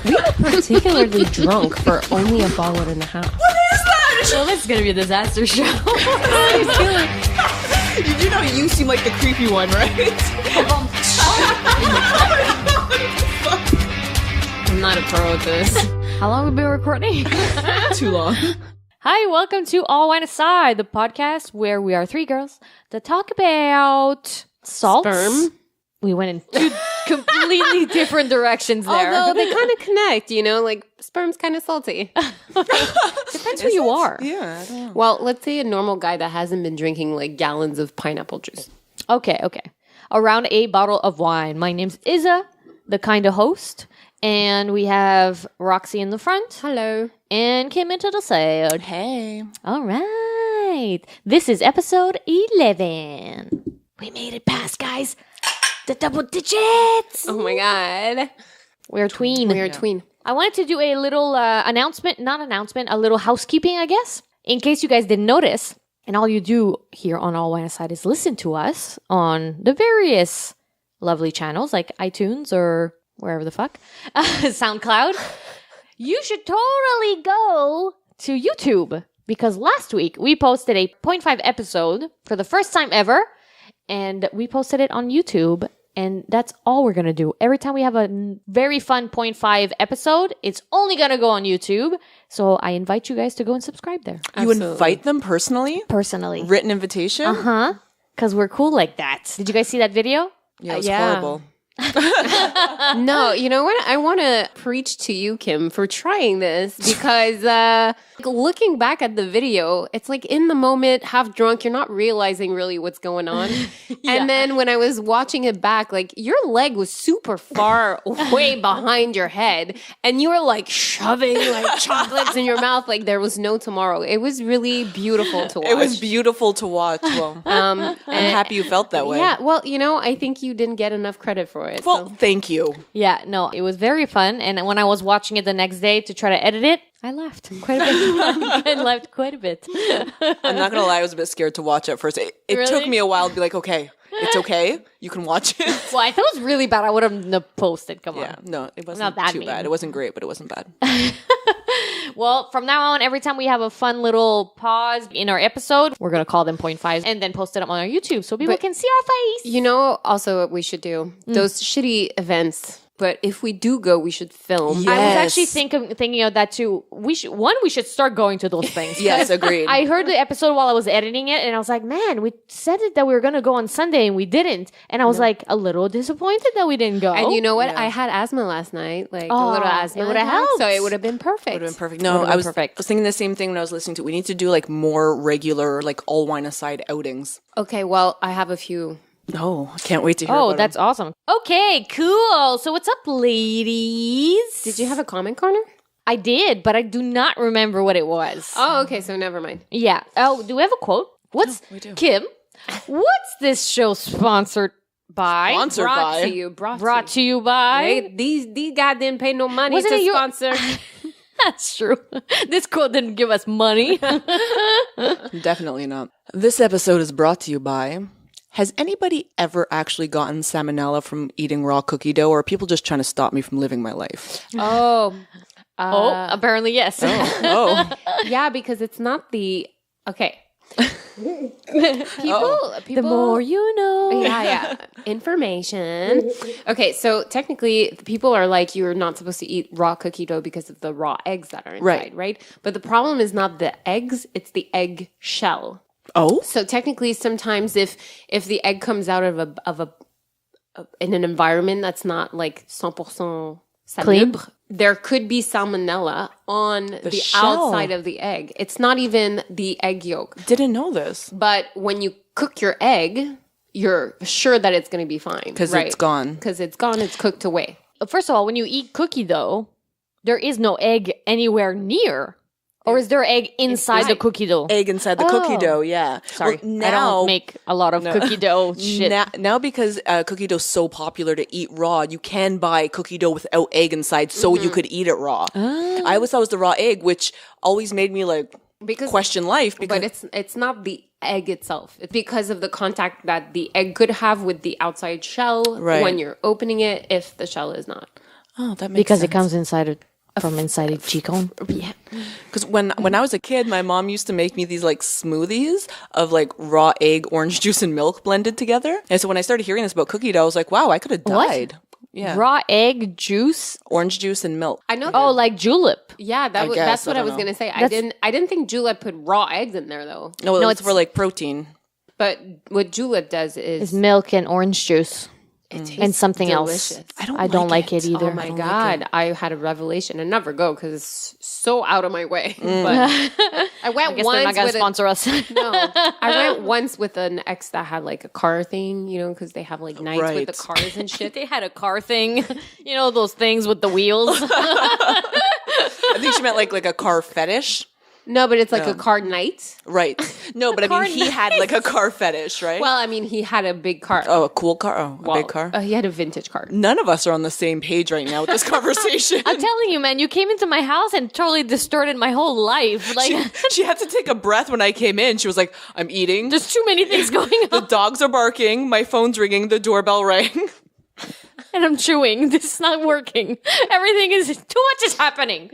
We were particularly drunk for only a bottle and a half. What is that? Well, this is going to be a disaster show. You do know you seem like the creepy one, right? I'm not a pro at this. How long have we been recording? Too long. Hi, welcome to All Wine Aside, the podcast where we are three girls that talk about salts. Sperm. We went in two completely different directions there. Although they kind of connect, you know, like sperm's kind of salty. Depends who you are. Yeah, I don't know. Well, let's say a normal guy that hasn't been drinking like gallons of pineapple juice. Okay. Around a bottle of wine. My name's Isa, the kind of host. And we have Roxy in the front. Hello. And Kim into the side. Hey. All right. This is episode 11. We made it past, guys. The double digits. Oh my God. We're tween. We are tween. I wanted to do a little a little housekeeping, I guess. In case you guys didn't notice, and all you do here on All Wine Aside is listen to us on the various lovely channels like iTunes or wherever the fuck, SoundCloud. You should totally go to YouTube because last week we posted a 0.5 episode for the first time ever. And we posted it on YouTube, and that's all we're going to do. Every time we have a very fun 0.5 episode, it's only going to go on YouTube. So I invite you guys to go and subscribe there. You invite them personally? Personally. Written invitation? Uh-huh. Because we're cool like that. Did you guys see that video? Yeah, it was Yeah. horrible. No, you know what? I want to preach to you, Kim, for trying this because looking back at the video, it's like in the moment, half drunk, you're not realizing really what's going on. And then when I was watching it back, like your leg was super far way behind your head and you were like shoving like chocolates in your mouth like there was no tomorrow. It was really beautiful to watch. It was beautiful to watch. Well, I'm happy you felt that way. Yeah, well, you know, I think you didn't get enough credit for it. Well, thank you. Yeah, no, it was very fun. And when I was watching it the next day to try to edit it, I laughed quite a bit. I laughed quite a bit. I'm not going to lie, I was a bit scared to watch at first. It Really? took me a while to be like, okay, it's okay. You can watch it. Well, I thought it was really bad. I would have posted. Come on. Yeah, no, it wasn't Not that too mean. bad. It wasn't great, but it wasn't bad. Well, from now on, every time we have a fun little pause in our episode, we're going to call them 0.5s and then post it up on our YouTube so people can see our face. You know, also what we should do? Those shitty events. But if we do go, we should film. Yeah. I was Yes. actually thinking of that too. We should start going to those things. Yes, agreed. I heard the episode while I was editing it, and I was like, man, we said it that we were going to go on Sunday, and we didn't. And I was like, a little disappointed that we didn't go. And you know what? Yeah. I had asthma last night, like Oh, a little asthma. it would've attack, helped. So it would have been perfect. Would have been perfect. No, Would've I been was perfect. thinking the same thing when I was listening to it. We need to do like more regular, like all wine aside outings. Okay, well, I have a few. Oh, I can't wait to hear Oh, about that's awesome. Okay, cool. So what's up, ladies? Did you have a comment corner? I did, but I do not remember what it was. Oh, okay, so never mind. Yeah. Oh, do we have a quote? What's we do. Kim? What's this show sponsored by? Sponsored Brought by. to you. Brought to you by. Hey, these guys didn't pay no money Wasn't to it your- sponsor. That's true. This quote didn't give us money. Definitely not. This episode is brought to you by. Has anybody ever actually gotten salmonella from eating raw cookie dough, or are people just trying to stop me from living my life? Oh. Apparently yes. Oh, Yeah, because it's not the... Okay. People... The more you know. Yeah. Information. Okay, so technically, people are like, you're not supposed to eat raw cookie dough because of the raw eggs that are inside, right? But the problem is not the eggs, it's the egg shell. oh, So technically, sometimes if the egg comes out of in an environment that's not like 100% Clean? salubre, there could be salmonella on the shell. outside of the egg. It's not even the egg yolk. didn't know this But when you cook your egg, you're sure that it's going to be fine. because it's gone. Because it's gone, it's cooked away. First of all, when you eat cookie dough, there is no egg anywhere near. Or is there egg inside the cookie dough? Egg inside the cookie dough, yeah. Sorry, Well, I don't make a lot of cookie dough shit. Now because cookie dough is so popular to eat raw, you can buy cookie dough without egg inside, so you could eat it raw. I always thought it was the raw egg, which always made me like question life. Because But it's not the egg itself. It's because of the contact that the egg could have with the outside shell Right. when you're opening it, if the shell is not. Oh, that makes because sense. it comes from inside a chicon. Yeah. Because when I was a kid, my mom used to make me these like smoothies of like raw egg, orange juice, and milk blended together. And so when I started hearing this about cookie dough, I was like, wow, I could have What? died. Yeah. Raw egg juice. Orange juice and milk. I know. Oh, like julep. Yeah, guess, that's what I I don't was know. gonna say. I didn't think julep put raw eggs in there though. No, No, it's for like protein. But what julep does It's is milk and orange juice it tastes and something delicious. else. I don't like it either. Oh my god, I had a revelation. I never go because it's so out of my way. But I went I guess once they're not gonna with sponsor us. no, I went once with an ex that had like a car thing, because they have like nights with Right. the cars and shit. They had a car thing, those things with the wheels. I think she meant like a car fetish. No, but it's like a car night. Right. No, but I car mean, he had like a car fetish, right? Well, I mean, he had a big car. oh, a cool car? Oh, a Well, big car? He had a vintage car. None of us are on the same page right now with this conversation. I'm telling you, man, you came into my house and totally distorted my whole life. Like, She had to take a breath when I came in. She was like, I'm eating. there's too many things going The on, dogs are barking. My phone's ringing. The doorbell rang. and I'm chewing. This is not working. Everything is too much is happening.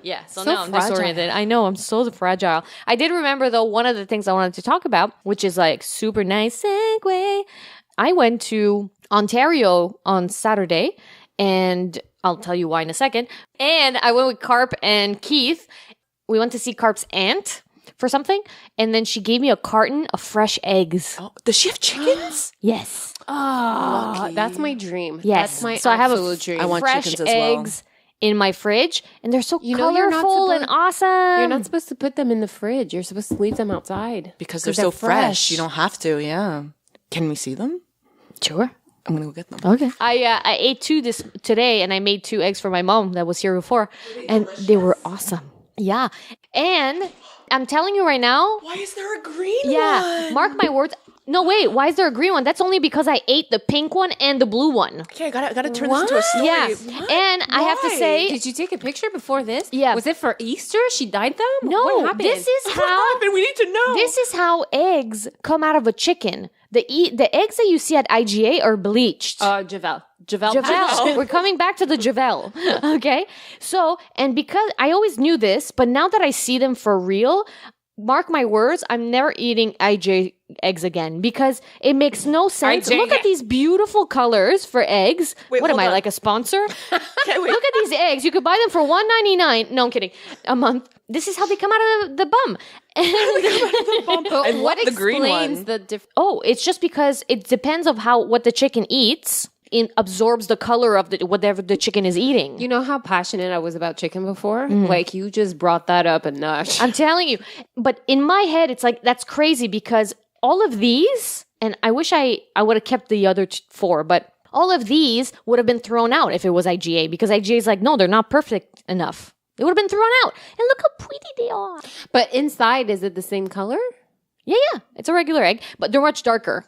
Yeah, so now I'm fragile. disoriented. I know, I'm so fragile. I did remember, though, one of the things I wanted to talk about, which is like super nice segue. I went to Ontario on Saturday, and I'll tell you why in a second. And I went with Carp and Keith. We went to see Carp's aunt for something, and then she gave me a carton of fresh eggs. Oh, does she have chickens? Yes. Oh, that's my dream. Yes. That's my So I have a absolute dream. I want fresh chickens as well. eggs in my fridge, and they're so You know you're not colorful and supposed- awesome. You're not supposed to put them in the fridge. You're supposed to leave them outside. Because they're so fresh. You don't have to, yeah. Can we see them? Sure. I'm going to go get them. Okay. I ate two today, and I made 2 eggs for my mom that was here before, and they were awesome. Yeah, and I'm telling you right now. Why is there a green Yeah, one? mark my words. No, wait. Why is there a green one? That's only because I ate the pink one and the blue one. Okay, I gotta turn this into a story. Yeah, and I have to Why? say, Did you take a picture before this? Yeah. Was it for Easter? She dyed them? no, What happened? this is What how happened? We need to know. this is how eggs come out of a chicken. The eggs that you see at IGA are bleached. Javel. Javel. Javel. We're coming back to the Javel. Okay. So, and because I always knew this, but now that I see them for real, mark my words, I'm never eating IJ eggs again because it makes no sense. IJ Look at these beautiful colors for eggs. Wait, what am hold I, on. like a sponsor? Okay, wait. Look at these eggs. You could buy them for $1.99. No, I'm kidding. A month. This is how they come out of the bum. But I what love the green explains one. the difference? Oh, it's just because it depends of what the chicken eats. It absorbs the color of whatever the chicken is eating. You know how passionate I was about chicken before? Like, you just brought that up a notch. I'm telling you. But in my head, it's like, that's crazy because all of these, and I wish I would have kept the other 4, but all of these would have been thrown out if it was IGA because IGA is like, no, they're not perfect enough. They would have been thrown out. And look how pretty they are. But inside, is it the same color? Yeah. It's a regular egg, but they're much darker.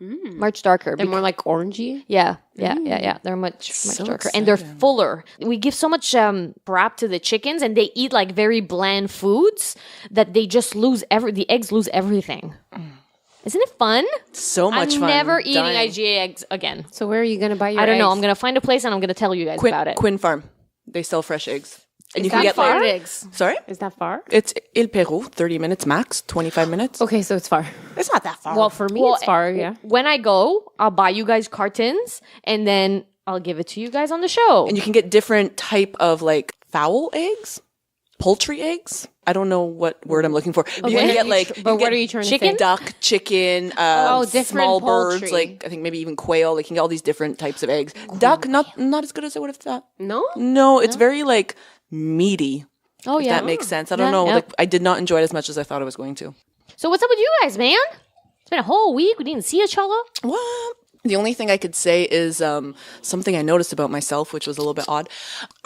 Much darker. They're more like orangey? Yeah. They're much darker, and they're fuller. We give so much prep to the chickens, and they eat like very bland foods that they just lose the eggs lose everything. Isn't it fun? So much I'm fun. never eating Dying. IGA eggs again. So where are you going to buy your I don't know. eggs? I'm gonna find a place and I'm gonna tell you guys about it. Quinn Farm. They sell fresh eggs. And you that can get far? like eggs. Sorry? Is that far? It's Il Peru, 30 minutes max, 25 minutes. Okay, so it's far. It's not that far. Well, for me, it's far, yeah. When I go, I'll buy you guys cartons, and then I'll give it to you guys on the show. and you can get different type of like fowl eggs, poultry eggs. I don't know what word I'm looking for. But you can get like, But what are you trying to chicken? say? duck, chicken, different small birds, poultry. like I think maybe even quail. They can get all these different types of eggs. Duck, not as good as I would have thought. No? No, it's very like meaty. Oh If yeah, that makes sense. I don't Yeah, know. yeah. Like I did not enjoy it as much as I thought I was going to. So what's up with you guys, man? It's been a whole week. We didn't see each other. What? The only thing I could say is something I noticed about myself, which was a little bit odd.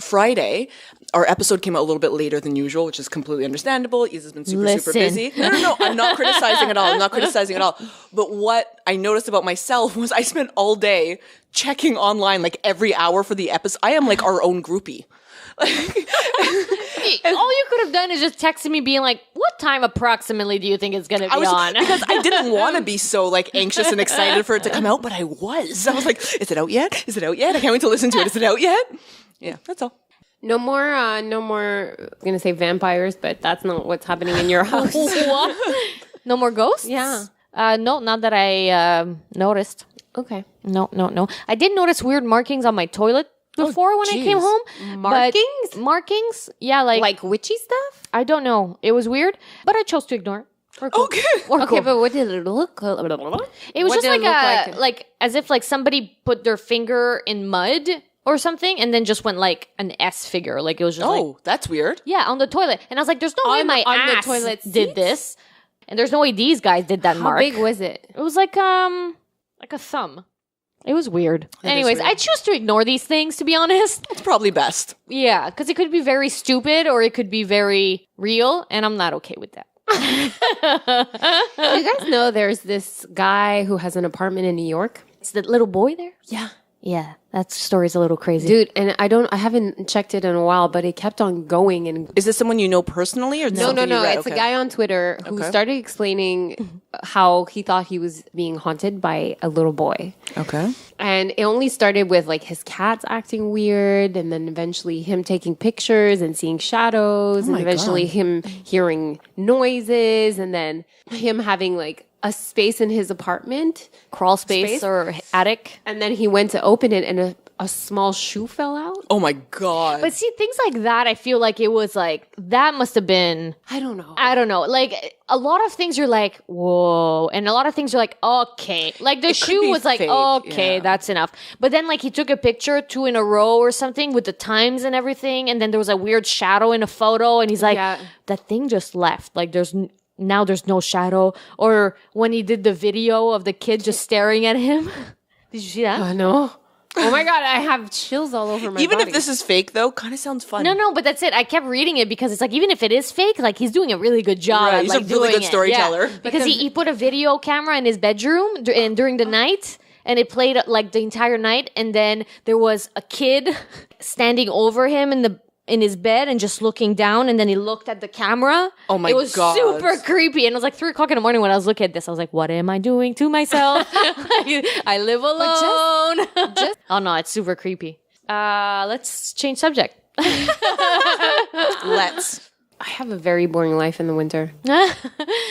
Friday, our episode came out a little bit later than usual, which is completely understandable. Isa's been super Listen. busy. No. I'm not criticizing at all. I'm not criticizing at all. But what I noticed about myself was I spent all day checking online, like every hour for the episode. I am like our own groupie. All you could have done is just texted me being like, what time approximately do you think it's going to be on? Because I didn't want to be so like anxious and excited for it to come out, but I was. I was like, is it out yet? Is it out yet? I can't wait to listen to it. Is it out yet? Yeah, that's all. No more, I'm going to say vampires, but that's not what's happening in your house. No more ghosts? Yeah. No, not that I noticed. Okay. No. I did notice weird markings on my toilet before when I came home. Markings? Markings? Yeah, like witchy stuff? I don't know. It was weird, but I chose to ignore it. Cool. Okay. Okay, but what did it look like? It was just like as if like somebody put their finger in mud or something and then just went like an S figure. Like it was just that's weird. Yeah, on the toilet. And I was like, there's no way my ass the toilet did this. And there's no way these guys did that mark. How big was it? It was like a thumb. It was weird. Anyways, weird. I choose to ignore these things, to be honest. It's probably best. Yeah, because it could be very stupid or it could be very real, and I'm not okay with that. You guys know there's this guy who has an apartment in New York? It's the little boy there? Yeah. Yeah, that story's a little crazy. Dude, and I haven't checked it in a while, but it kept on going. And Is this someone you know personally, or no. It's a guy on Twitter who started explaining how he thought he was being haunted by a little boy. Okay. And it only started with like his cats acting weird, and then eventually him taking pictures and seeing shadows, and eventually him hearing noises, and then him having like a space in his apartment, Crawl space or attic. and then he went to open it, and a small shoe fell out. Oh my God. But see, things like that, I feel like it was like, that must have been, I don't know. I don't know. Like, a lot of things you're like, whoa. And a lot of things you're like, okay. Like, the shoe was like, fake, okay, yeah. that's enough. But then, like, he took a picture 2 in a row or something with the times and everything. And then there was a weird shadow in a photo. And he's like, that thing just left. Like, now there's no shadow. Or when he did the video of the kid just staring at him. Did you see that? No. Oh my God, I have chills all over my Even body. if this is fake, though, kind of sounds fun. No, but that's it. I kept reading it because it's like, even if it is fake, like he's doing a really good job. Right, at, he's a like, really doing good it. storyteller. Yeah. Because he put a video camera in his bedroom and during the night, and it played like the entire night. And then there was a kid standing over him in his bed and just looking down, and then he looked at the camera. Oh my God. It was super creepy. And it was like 3 o'clock in the morning when I was looking at this. I was like, what am I doing to myself? I live alone. Oh no, it's super creepy. Let's change subject. Let's. I have a very boring life in the winter.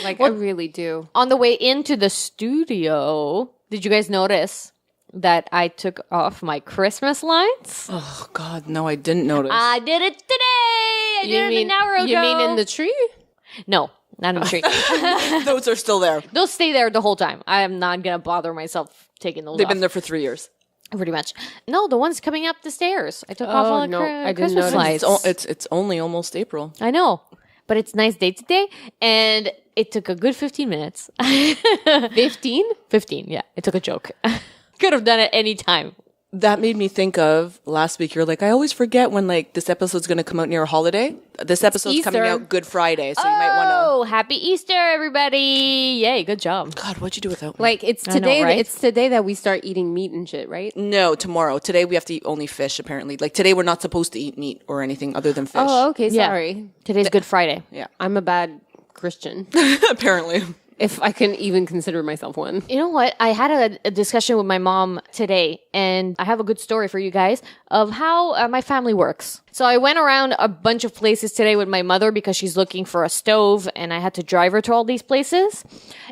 Like, I really do. On the way into the studio, did you guys notice that I took off my Christmas lights? Oh God, no, I didn't notice. I did it today. I did it an hour ago. You mean in the tree? No, not in the tree. Those are still there. They'll stay there the whole time. I am not going to bother myself taking those They've off. been there for 3 years. Pretty much. No, the ones coming up the stairs. I took off all the I didn't Christmas notice. lights. It's only almost April. I know. But it's a nice day today. And it took a good 15 minutes. 15? 15, yeah. It took a joke. Could have done it any time. That made me think of last week. You're like, I always forget when like this episode's going to come out near a holiday. This episode's coming Easter. out Good Friday, so you might want to. Oh, happy Easter, everybody. Yay, good job. God, what'd you do without me? Like, it's I know, today. right? It's today that we start eating meat and shit, right? No, tomorrow. Today we have to eat only fish, apparently. Like today we're not supposed to eat meat or anything other than fish. Oh, okay. Yeah. Sorry. Today's Good Friday. Yeah. I'm a bad Christian, Apparently. if I can even consider myself one. You know what? I had a discussion with my mom today, and I have a good story for you guys of how my family works. So I went around a bunch of places today with my mother because she's looking for a stove, and I had to drive her to all these places.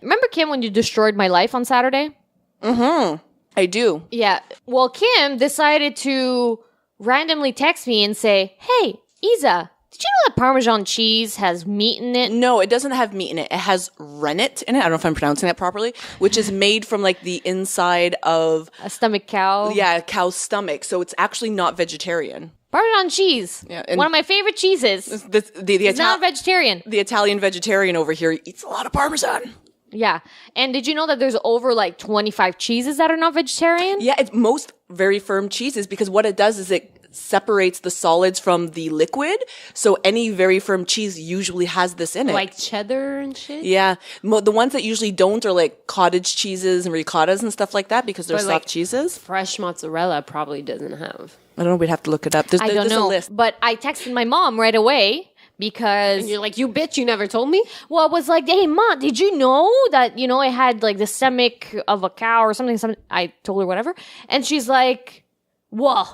Remember, Kim, when you destroyed my life on Saturday? I do. Yeah. Well, Kim decided to randomly text me and say, hey, Isa, did you know that Parmesan cheese has meat in it? No, it doesn't have meat in it. It has rennet in it. I don't know if I'm pronouncing that properly, which is made from like the inside of A stomach cow? a cow's stomach. So it's actually not vegetarian. Parmesan cheese. Yeah, and one of my favorite cheeses. It's not vegetarian. The Italian vegetarian over here eats a lot of Parmesan. Yeah. And did you know that there's over like 25 cheeses that are not vegetarian? Yeah, it's most very firm cheeses because what it does is it separates the solids from the liquid. So any very firm cheese usually has this in it. Like cheddar and shit? Yeah. The ones that usually don't are like cottage cheeses and ricottas and stuff like that because they're But, soft like, cheeses. Fresh mozzarella probably doesn't have. I don't know. We'd have to look it up. There's I don't a know. list. But I texted my mom right away because... And you're like, you bitch, you never told me? Well, I was like, hey, Ma, did you know that, it had like the stomach of a cow or something? I told her whatever. And she's like, whoa,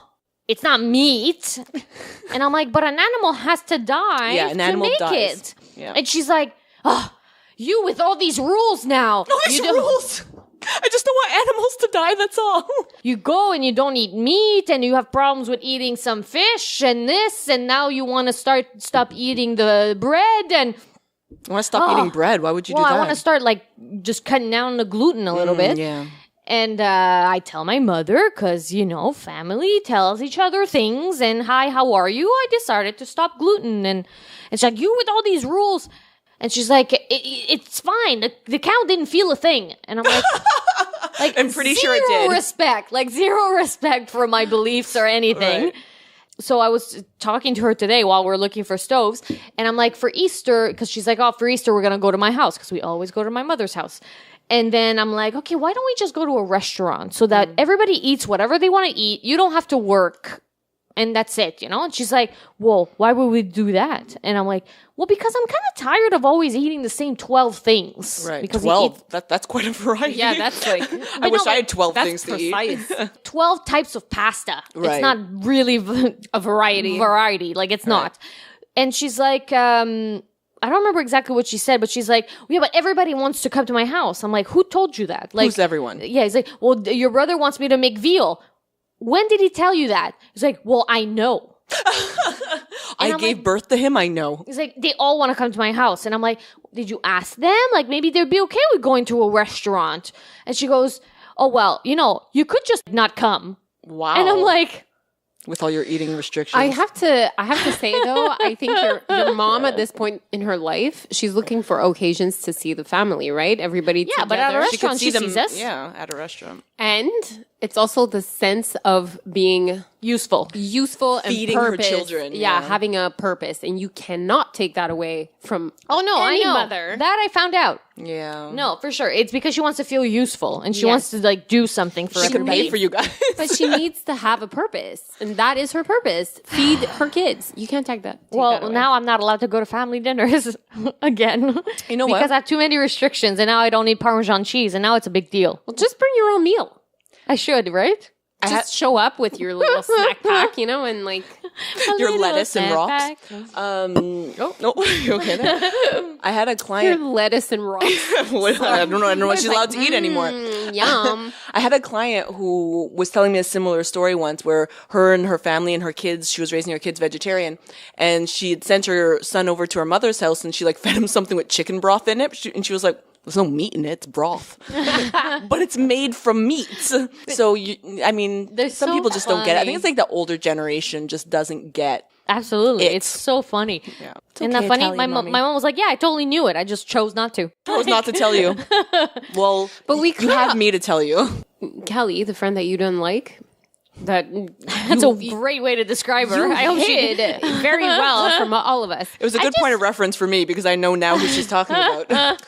it's not meat. And I'm like, but an animal has to die an animal to make dies. it. Yeah. And she's like, oh, you with all these rules now. No, there's rules. I just don't want animals to die, that's all. You go and you don't eat meat and you have problems with eating some fish and this, and now you want to stop eating the bread and... I want to stop eating bread. Why would you do that? I want to start just cutting down the gluten a little bit. Yeah. And I tell my mother, because, family tells each other things. And hi, how are you? I decided to stop gluten. And she's like, you with all these rules. And she's like, it's fine. The cow didn't feel a thing. And I'm like, I'm pretty sure it did. Zero respect for my beliefs or anything. Right. So I was talking to her today while we're looking for stoves. And I'm like, for Easter, because she's like, oh, for Easter, we're going to go to my house. Because we always go to my mother's house. And then I'm like, okay, why don't we just go to a restaurant so that everybody eats whatever they want to eat? You don't have to work. And that's it, And she's like, well, why would we do that? And I'm like, well, because I'm kind of tired of always eating the same 12 things. Right. Because 12. That's quite a variety. Yeah, that's like... I wish I had 12 things to precise. eat. 12 types of pasta. Right. It's not really a variety. Like, it's not. And she's like... I don't remember exactly what she said, but she's like, yeah, but everybody wants to come to my house. I'm like, who told you that? Like, Who's everyone? Yeah, he's like, well, your brother wants me to make veal. When did he tell you that? He's like, well, I know. I gave birth to him, I know. He's like, they all want to come to my house. And I'm like, did you ask them? Like, maybe they'd be okay with going to a restaurant. And she goes, oh, well, you could just not come. Wow. And I'm like... With all your eating restrictions. I have to say though, I think your mom at this point in her life, she's looking for occasions to see the family, right? Everybody together. But at a restaurant she sees us. Yeah, at a restaurant. And it's also the sense of being useful and feeding purpose. her children. Yeah, having a purpose, and you cannot take that away from. Oh no, any I know mother. that I found out. Yeah. No, for sure. It's because she wants to feel useful and she wants to do something for She can everybody. pay for you guys. But she needs to have a purpose, and that is her purpose. Feed her kids. You can't take that. Well, now I'm not allowed to go to family dinners again. You know what? Because I have too many restrictions, and now I don't eat Parmesan cheese, and now it's a big deal. Well, just bring your own meal. I should, right? Just show up with your little snack pack, and like your lettuce and rocks. You okay there? I had a your client. lettuce and rocks. I don't know what she's allowed to eat anymore. Yum. I had a client who was telling me a similar story once where her and her family and her kids, she was raising her kids vegetarian, and she had sent her son over to her mother's house and she fed him something with chicken broth in it. And she was like, there's no meat in it, it's broth. But it's made from meat. So, some people just don't get it. I think it's like the older generation just doesn't get. Absolutely. It's so funny. Yeah. Isn't that funny? My mom was like, yeah, I totally knew it. I just chose not to. Chose not to tell you. Well, but you have me to tell you. Kelly, the friend that you don't like, that's a great way to describe her. I hope she did very well from all of us. It was a good point of reference for me because I know now who she's talking about.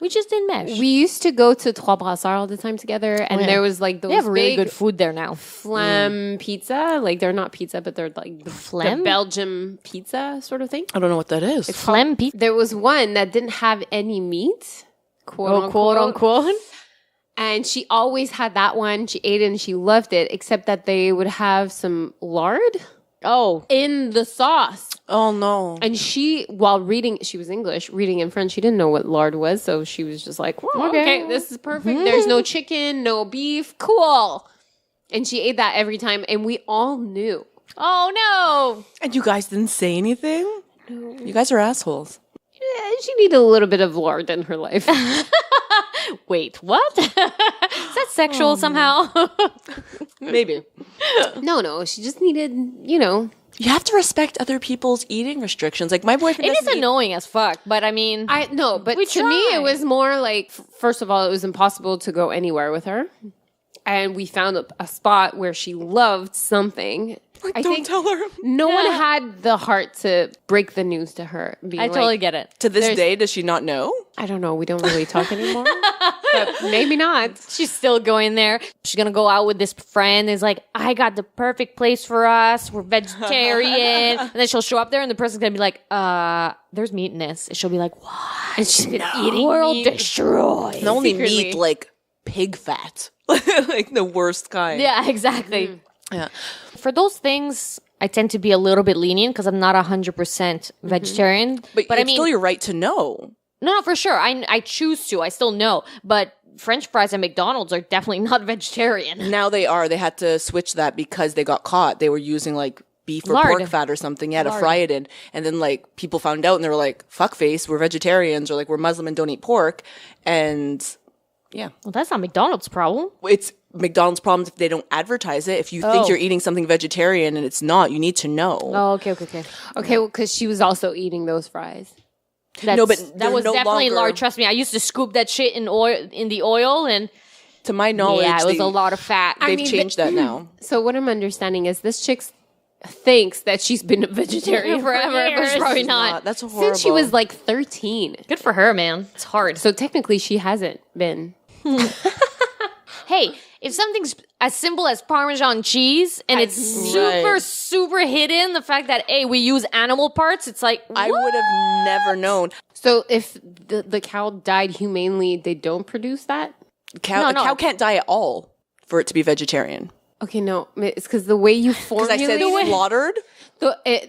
We just didn't mesh. We used to go to Trois Brasseurs all the time together, and there was those they have really big good food there now. flam pizza. Like they're not pizza, but they're like the Belgium pizza sort of thing. I don't know what that is. It's phlegm pizza. There was one that didn't have any meat, quote unquote. And she always had that one. She ate it and she loved it, except that they would have some lard in the sauce. Oh, no. And she, while reading, she was English, reading in French, she didn't know what lard was. So she was just like, well, okay, this is perfect. There's no chicken, no beef. Cool. And she ate that every time. And we all knew. Oh, no. And you guys didn't say anything? No. You guys are assholes. Yeah, she needed a little bit of lard in her life. Wait, what? Is that sexual somehow? Maybe. No. She just needed, You have to respect other people's eating restrictions. Like my boyfriend It is annoying as fuck, but I mean... I know, but to me it was more like, first of all, it was impossible to go anywhere with her. And we found a spot where she loved something. I think tell her. No one had the heart to break the news to her. I totally get it. To this day, does she not know? I don't know. We don't really talk anymore. But maybe not. She's still going there. She's going to go out with this friend. It's like, I got the perfect place for us. We're vegetarian. And then she'll show up there and the person's going to be like, there's meat in this. And she'll be like, what? And she's been eating World meat. destroyed. Not only meat, like pig fat. Like the worst kind. Yeah, exactly. Yeah. for those things, I tend to be a little bit lenient because I'm not 100% vegetarian. But I it's mean, still your right to know. no, for sure. I choose to. I still know. But French fries at McDonald's are definitely not vegetarian. Now they are. They had to switch that because they got caught. They were using like beef or Lard. pork fat or something, to fry it in. And then like people found out and they were like, fuckface, we're vegetarians, or like we're Muslim and don't eat pork. And yeah. Well, that's not McDonald's problem. It's McDonald's problem if they don't advertise it. If you think you're eating something vegetarian and it's not, you need to know. Oh, okay. Okay, well, because she was also eating those fries. No, but that they're was no definitely longer- lard. Trust me, I used to scoop that shit in the oil, and To my knowledge, yeah, it was a lot of fat. They've mean, changed that now. So what I'm understanding is this chick thinks that she's been a vegetarian Forever, forever, but she's probably It's not. That's horrible. since she was like 13. Good for her, man. It's hard. So technically, she hasn't been. Hey, if something's as simple as Parmesan cheese and it's super hidden, the fact that we use animal parts, it's like I would have never known. So if the cow died humanely, they don't produce that? A cow can't die at all for it to be vegetarian. Okay, no, it's because the way you Because I formulate said slaughtered.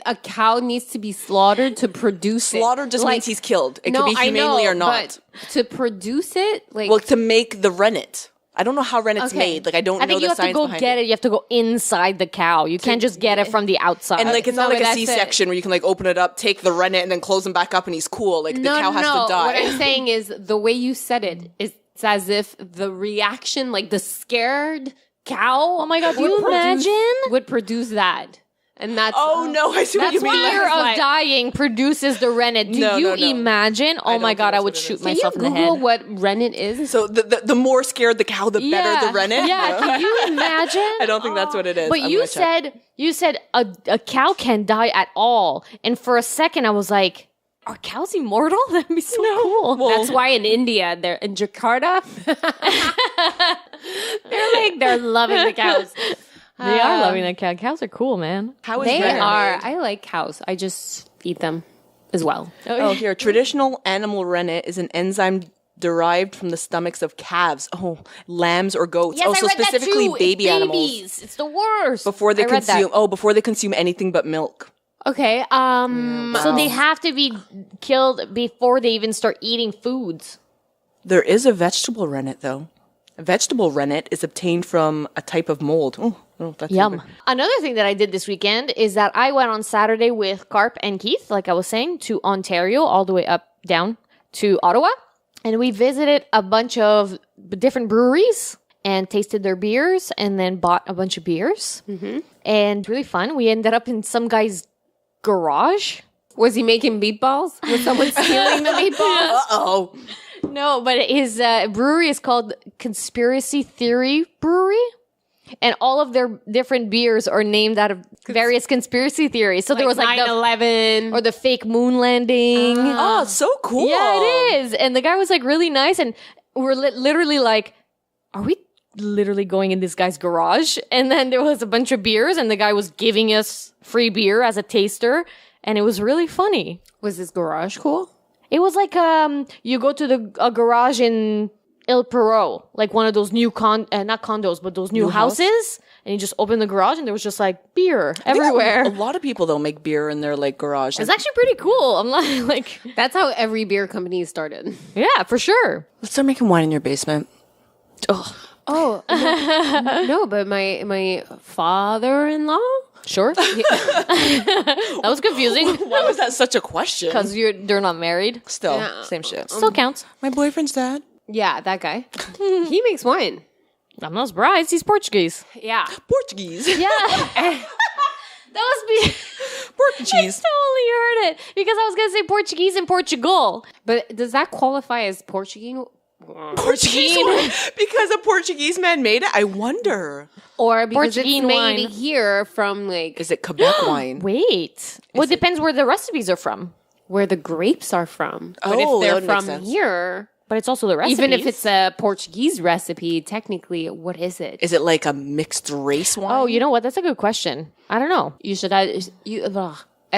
a cow needs to be slaughtered to produce it. Slaughtered just means he's killed. It could be humanely or not. But to produce it, like Well, to make the rennet. I don't know how rennet's Okay. made. Like I don't I know think the you have to science go behind get it. You have to go inside the cow. You can't just get it from the outside. And like it's No, not like a that's it. C-section where you can like open it up, take the rennet, and then close him back up, and he's cool. Like the cow has to die. What I'm saying is the way you said it is it's as if the reaction, like the scared cow. Oh my God, do would you produce- imagine? Would produce that, and that's Oh no, I see what That's you mean. fear Like- of dying produces the rennet. Do No, you no. imagine? Oh don't my think God, I that's would what it shoot is. Can you myself in the Google head. what rennet is? So the more scared the cow, the better the rennet. Yeah, can you imagine? I don't think that's what it is. But I'm you gonna check. said a cow can't die at all, and for a second I was like, are cows immortal? That'd be so cool. That's why in India, they're in Jakarta. they're loving the cows. They are loving the cow. Cows are cool, man. How is They rennet are. made? I like cows. I just eat them as well. Oh, here. Traditional animal rennet is an enzyme derived from the stomachs of calves. Oh, lambs or goats. Yes, oh, I so read that specifically too. baby animals. Babies. It's the worst. Before they I read that. consume anything but milk. Okay. So they have to be killed before they even start eating foods. There is a vegetable rennet though. A vegetable rennet is obtained from a type of mold. Oh, that's Yum. even- Another thing that I did this weekend is that I went on Saturday with Carp and Keith, like I was saying, to Ontario, all the way up, down to Ottawa. And we visited a bunch of different breweries and tasted their beers and then bought a bunch of beers. Mm-hmm. And really fun. We ended up in some guy's garage. Was he making meatballs? Was someone stealing the meatballs? Uh-oh. No, but his brewery is called Conspiracy Theory Brewery. And all of their different beers are named out of various conspiracy theories. So there was like 9/11 or the fake moon landing. Oh, so cool. Yeah, it is. And the guy was like really nice. And we're literally like, are we literally going in this guy's garage? And then there was a bunch of beers and the guy was giving us free beer as a taster. And it was really funny. Was his garage cool? It was like you go to a garage in Il Perot, like one of those new not condos, but those new houses. And you just open the garage and there was just like beer everywhere. A lot of people though make beer in their like garage. It's actually pretty cool. I'm like, That's how every beer company started. yeah, for sure. Let's start making wine in your basement. Oh no, but my father-in-law. Sure. That was confusing Why was that such a question? because they're not married. Still, Yeah. same shit. Still counts. My boyfriend's dad. Yeah, that guy. He makes wine. I'm not surprised. He's Portuguese. Yeah. Portuguese. Yeah. That must be. Portuguese. Totally heard it because I was gonna say Portuguese in Portugal. But does that qualify as Portuguese? Portuguese wine? Because a Portuguese man made it? I wonder. Or because Portuguese it's made wine. here from like Is it Quebec wine? Wait. Well, it depends where the recipes are from, where the grapes are from. But Oh, if that they're would make from sense. here, but it's also the recipes. even if it's a Portuguese recipe, technically, what is it? Is it like a mixed race wine? Oh, you know what? That's a good question. I don't know. You should.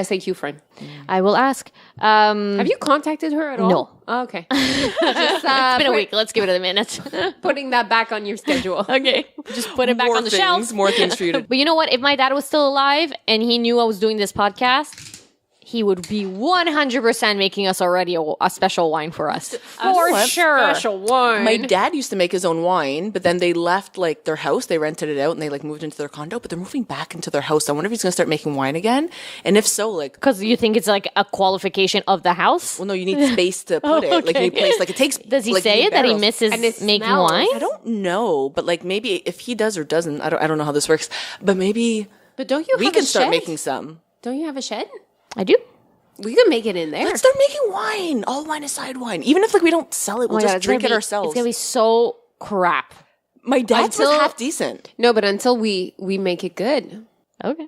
SAQ friend. I will ask. Have you contacted her at all? No. Oh, okay. It's been a week. Let's give it a minute. Putting that back on your schedule. Okay. Just put it back on the shelf. More things for you to. But you know what? If my dad was still alive and he knew I was doing this podcast, he would be 100% making us already a special wine for us. For sure. Special wine. My dad used to make his own wine, but then they left like their house. They rented it out and they like moved into their condo, but they're moving back into their house. I wonder if he's going to start making wine again. And if so, like. Because you think it's like a qualification of the house? Well, no, you need space to put it. Like, you need place. Like, it takes. Does he like, say it that he barrels. misses making smells. wine? I don't know, but like maybe if he does or doesn't, I don't know how this works. But maybe But don't you we have can a start shed? making some. Don't you have a shed? I do. We can make it in there. Let's start making wine. All wine aside wine. Even if like we don't sell it, we'll just drink it ourselves. It's going to be so crap. My dad's was Until- half decent. No, but until we make it good. Okay.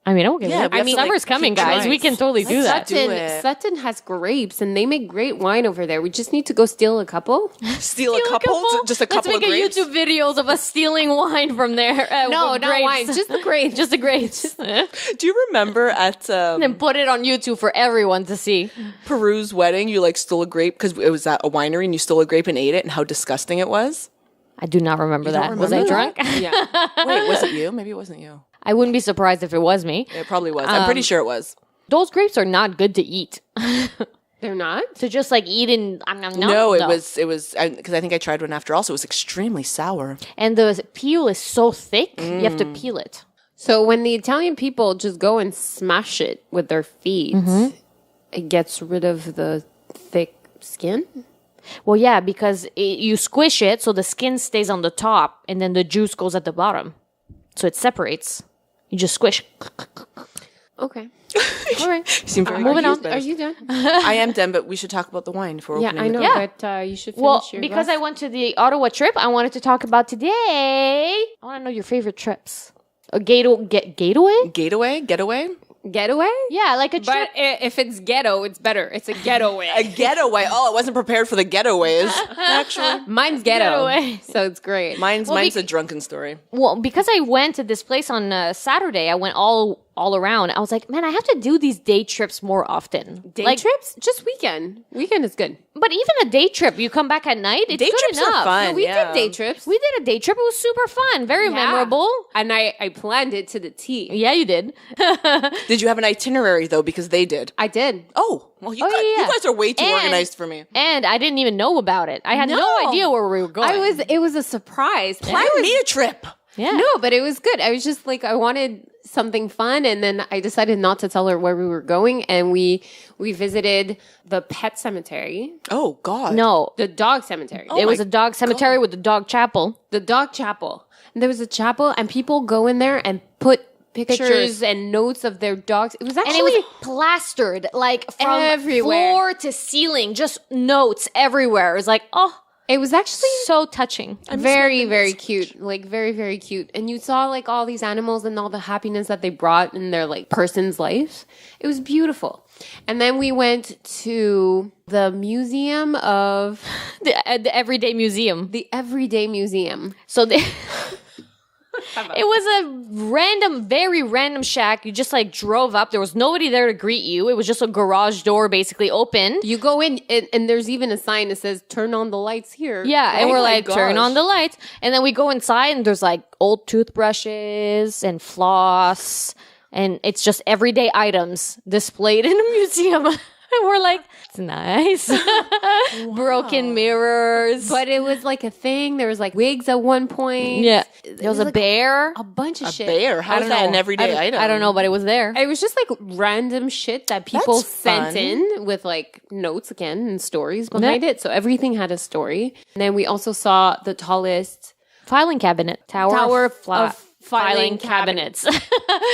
I mean, okay. Yeah, we have to, summer's like, coming, keep guys. trying. We can totally do that. do it. Sutton has grapes, and they make great wine over there. We just need to go steal a couple. Steal a couple? Just a couple Let's of make grapes? a YouTube videos of us stealing wine from there. No, with not grapes. wine, just the grapes. Just the grapes. Do you remember at Then put it on YouTube for everyone to see. Peru's wedding, you like stole a grape because it was at a winery and you stole a grape and ate it and how disgusting it was? I do not remember that. don't Was I remember drunk? Yeah. Wait, was it you? Maybe it wasn't you. I wouldn't be surprised if it was me. It probably was. I'm pretty sure it was. Those grapes are not good to eat. They're not? To just like eat and No, it was because I think I tried one after all, so it was extremely sour. And the peel is so thick, you have to peel it. So when the Italian people just go and smash it with their feet, it gets rid of the thick skin? Well, yeah, because you squish it so the skin stays on the top and then the juice goes at the bottom. So it separates. You just squish. Okay. All right. You seem very Moving on. confused by Are this. you done? I am done, but we should talk about the wine for Yeah, opening. I know, Yeah. but you should finish Well, your because I glass. went to the Ottawa trip, I wanted to talk about today. I want to know your favorite trips. A gateway? Getaway? Getaway? Yeah, like a trip. But if it's ghetto, it's better. It's a getaway. A getaway. Oh, I wasn't prepared for the getaways. Actually, Mine's ghetto, Getaway. so it's great. mine's a drunken story. Well, because I went to this place on Saturday, I went all around. I was like, man, I have to do these day trips more often. Day like, trips? Just weekend. Weekend is good. But even a day trip, you come back at night, it's Day good trips are enough. fun. We yeah. did day trips. We did a day trip. It was super fun. Very Yeah. memorable. And I planned it to the T. Yeah, you did. Did you have an itinerary though? Because they did. I did. Oh, well, you yeah. guys are way too And- organized for me. And I didn't even know about it. I had no No. idea where we were going. It was a surprise. Plan me a trip. Yeah. No, but it was good. I was just like, I wanted something fun, and then I decided not to tell her where we were going, and we visited the pet cemetery, Oh God. No. the dog cemetery, It was a dog cemetery with a dog chapel. the dog chapel. And there was a chapel, and people go in there and put pictures and notes of their dogs. It was And actually it was plastered, like from Everywhere. floor to ceiling, just notes everywhere. It was like, oh, it was actually so touching. very, very cute. Like very, very cute. And you saw like all these animals and all the happiness that they brought in their like person's life. It was beautiful. And then we went to the museum of The Everyday Museum. the Everyday Museum. So they, it was a very random shack. You just like drove up. There was nobody there to greet you. It was just a garage door basically open. You go in and there's even a sign that says turn on the lights here. Yeah, and Oh we're my like, turn gosh. on the lights. And then we go inside and there's like old toothbrushes and floss. And it's just everyday items displayed in a museum. And we're like, it's nice. Broken mirrors. But it was like a thing. There was like wigs at one point. Yeah. There was a like bear. A bunch of shit. Bear. I How's don't that know. an everyday item? I don't know, but it was there. It was just like random shit that people That's sent fun. in with like notes again and stories behind it. So everything had a story. And then we also saw the tallest Filing cabinet. Tower of filing cabinets.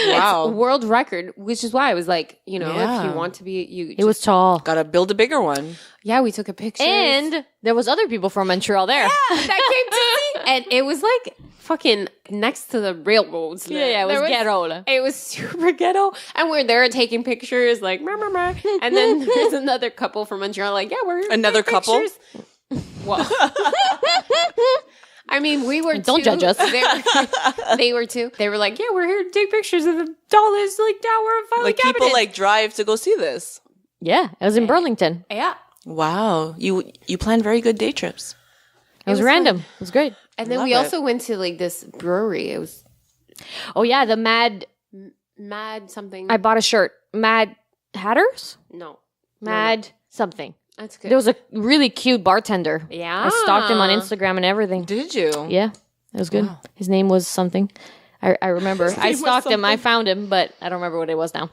Wow. world record, which is why I was like, if Yeah. you want to be, you. It was tall. Gotta build a bigger one. Yeah, we took a picture. And there was other people from Montreal there. that came to me. And it was like fucking next to the railroads. Yeah, it was ghetto. It was super ghetto. And we're there taking pictures, like, meh, meh, meh. And then there's another couple from Montreal, like, yeah, we're Another taking couple? pictures. Well, I mean, we were Don't too. judge us. They were too. They were like, yeah, we're here to take pictures of the tallest tower of filing Like cabinets. people drive to go see this. Yeah, it was in Burlington. Yeah. Wow, you plan very good day trips. It was random. It was great. And then Love we it. also went to this brewery. It was Oh yeah, the Mad. Mad something. I bought a shirt. Mad Hatters. no. Mad something. That's good. There was a really cute bartender. Yeah. I stalked him on Instagram and everything. Did you? Yeah, it was good. His name was something. I remember. I was stalked him. I found him, but I don't remember what it was now.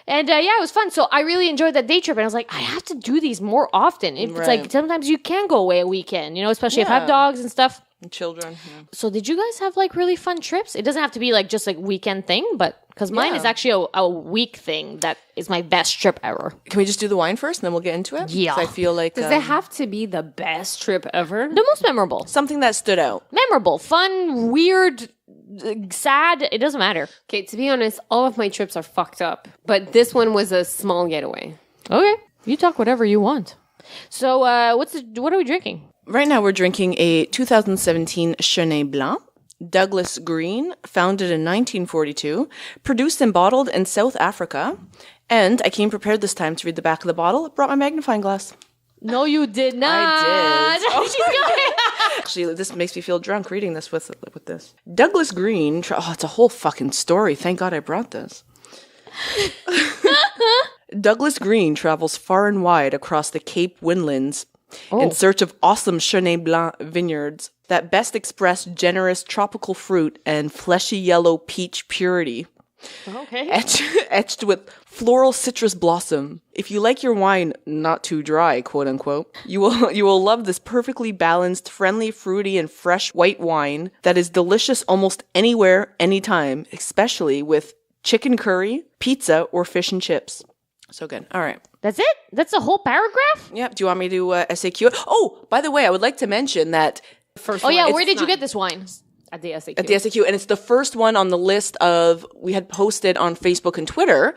And yeah, it was fun. So I really enjoyed that day trip. And I was like, I have to do these more often. It's Right. like sometimes you can go away a weekend, especially if I have Yeah. dogs and stuff. And children. Yeah. So did you guys have really fun trips? It doesn't have to be just weekend thing, but because mine Yeah. is actually a week thing that is my best trip ever. Can we just do the wine first, and then we'll get into it? Yeah. 'Cause I feel like Does it have to be the best trip ever? The most memorable. something that stood out. Memorable, fun, weird, sad. It doesn't matter. Okay, to be honest, all of my trips are fucked up, but this one was a small getaway. Okay. You talk whatever you want. So what are we drinking? Right now, we're drinking a 2017 Chenin Blanc, Douglas Green, founded in 1942, produced and bottled in South Africa. And I came prepared this time to read the back of the bottle. Brought my magnifying glass. No, you did not. I did. She's going. Actually, this makes me feel drunk reading this with this. Douglas Green. It's a whole fucking story. Thank God I brought this. Douglas Green travels far and wide across the Cape Winelands in search of awesome Chenin Blanc vineyards that best express generous tropical fruit and fleshy yellow peach purity. Okay. Etched with floral citrus blossom. If you like your wine not too dry, quote unquote, you will love this perfectly balanced, friendly, fruity, and fresh white wine that is delicious almost anywhere, anytime, especially with chicken curry, pizza, or fish and chips. So good. All right. That's it? That's the whole paragraph? Yep. Do you want me to SAQ it? Oh, by the way, I would like to mention that First Oh one, yeah, it's where did you not- get this wine? At the SAQ. at the SAQ, and it's the first one on the list of, we had posted on Facebook and Twitter.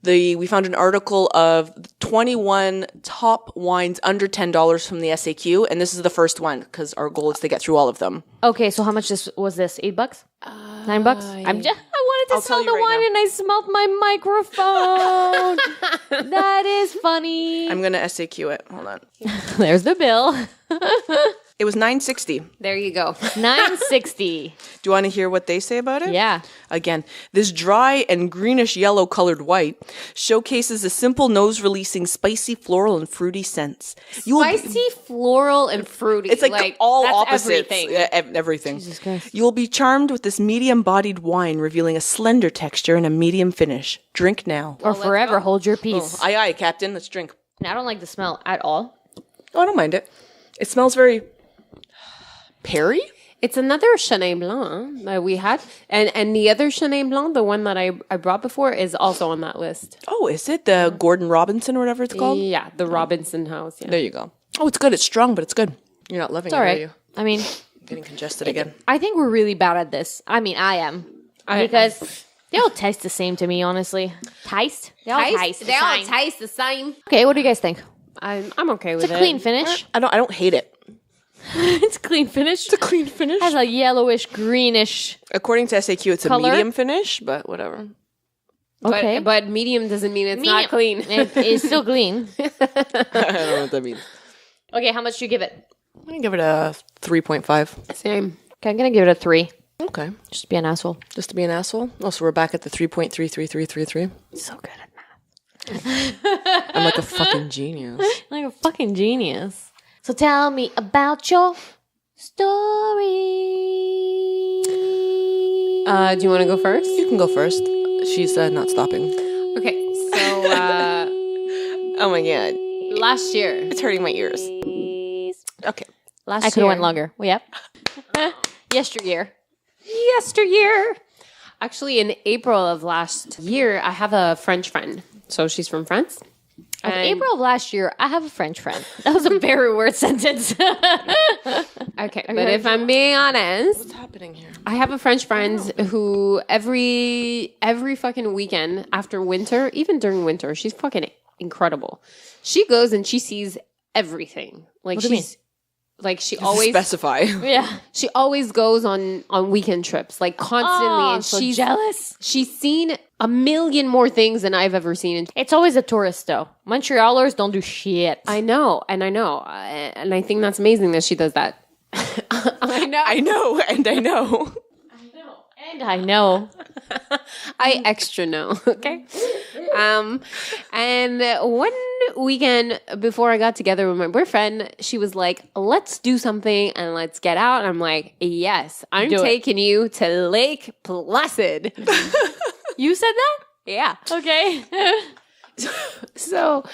We found an article of 21 top wines under $10 from the SAQ, and this is the first one because our goal is to get through all of them. Okay, so how much was this? $8? $9? I wanted to I'll smell tell you the right wine now. and I smelled my microphone. That is funny. I'm gonna SAQ it. Hold on. There's the bill. It was $9.60. There you go. $9.60. Do you want to hear what they say about it? Yeah. Again, this dry and greenish yellow colored white showcases a simple nose-releasing spicy floral and fruity scents. You will be- Spicy, floral, and fruity. It's like all that's opposites. Everything. Yeah, everything. Jesus Christ. You will be charmed with this medium-bodied wine, revealing a slender texture and a medium finish. Drink now. Or forever hold your peace. Aye, aye, Captain. Let's drink. And I don't like the smell at all. Oh, I don't mind it. It smells very peary. It's another Chenin Blanc that we had. And the other Chenin Blanc, the one that I brought before, is also on that list. Oh, is it the Gordon Robinson or whatever it's called? Yeah, the Robinson House. Yeah. There you go. Oh, it's good. It's strong, but it's good. You're not loving It's it, all are right. you? I mean, Getting congested again. I think we're really bad at this. I mean, I am. Because they all taste the same to me, honestly. Taste? They all taste the They all same. taste the same. Okay, what do you guys think? I'm okay with It's it. a clean finish. I don't hate it. It's a clean finish. It's a clean finish. Has a yellowish, greenish. According to SAQ, it's Color? a medium finish, but whatever. Okay. But medium doesn't mean it's not clean. It is still clean. I don't know what that means. Okay, how much do you give it? I'm going to give it a 3.5. Same. Okay, I'm going to give it a 3. Okay. Just to be an asshole. Just to be an asshole. Oh, so we're back at the 3.33333. So good at math. I'm like a fucking genius. Like a fucking genius. So tell me about your story. Do you want to go first? You can go first. She's not stopping. Okay, so Oh my god. last year. It's hurting my ears. Okay. Last I could year. have went longer. Well, yep. Yesteryear. Yesteryear. Actually, in April of last year, I have a French friend. So she's from France. Of And- April of last year, I have a French friend. That was a very weird sentence. Okay, but if I'm being honest, What's happening here? I have a French friend who every fucking weekend after winter, even during winter, she's fucking incredible. She goes and she sees everything. Like What do you she's Like she always specify. Yeah. she always goes on weekend trips, like constantly, Oh, and so she's jealous. She's seen a million more things than I've ever seen. It's always a tourist, though. Montrealers don't do shit. I know, and I think that's amazing that she does that. I know. I know, and I know. And I know. I extra know, okay? And one weekend before I got together with my boyfriend, she was like, let's do something and let's get out. And I'm like, yes, I'm taking you to Lake Placid. You said that? Yeah. Okay. So,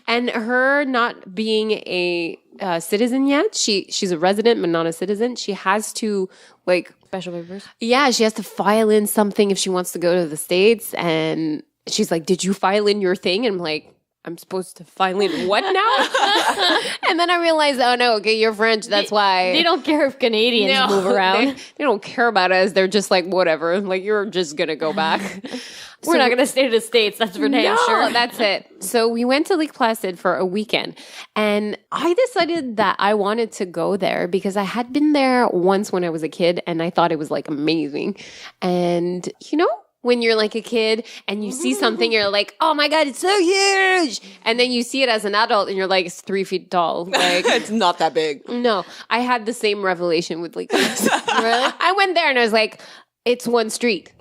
and her not being a citizen yet, she's a resident but not a citizen. She has to like Special papers. Yeah, she has to file in something if she wants to go to the States. And she's like, did you file in your thing? And I'm like, I'm supposed to file in what now? And then I realized, oh no, okay, you're French. That's why. They don't care if Canadians move around. They don't care about us. They're just like, whatever. Like, you're just going to go back. We're not going to stay to the States. That's for damn sure. That's it. So we went to Lake Placid for a weekend. And I decided that I wanted to go there because I had been there once when I was a kid and I thought it was like amazing. And, you know, when you're like a kid and you see something, you're like, oh my God, it's so huge. And then you see it as an adult and you're like, it's 3 feet tall. Like, It's not that big. no, I had the same revelation with Lake Placid. Really? I went there and I was like, it's one street.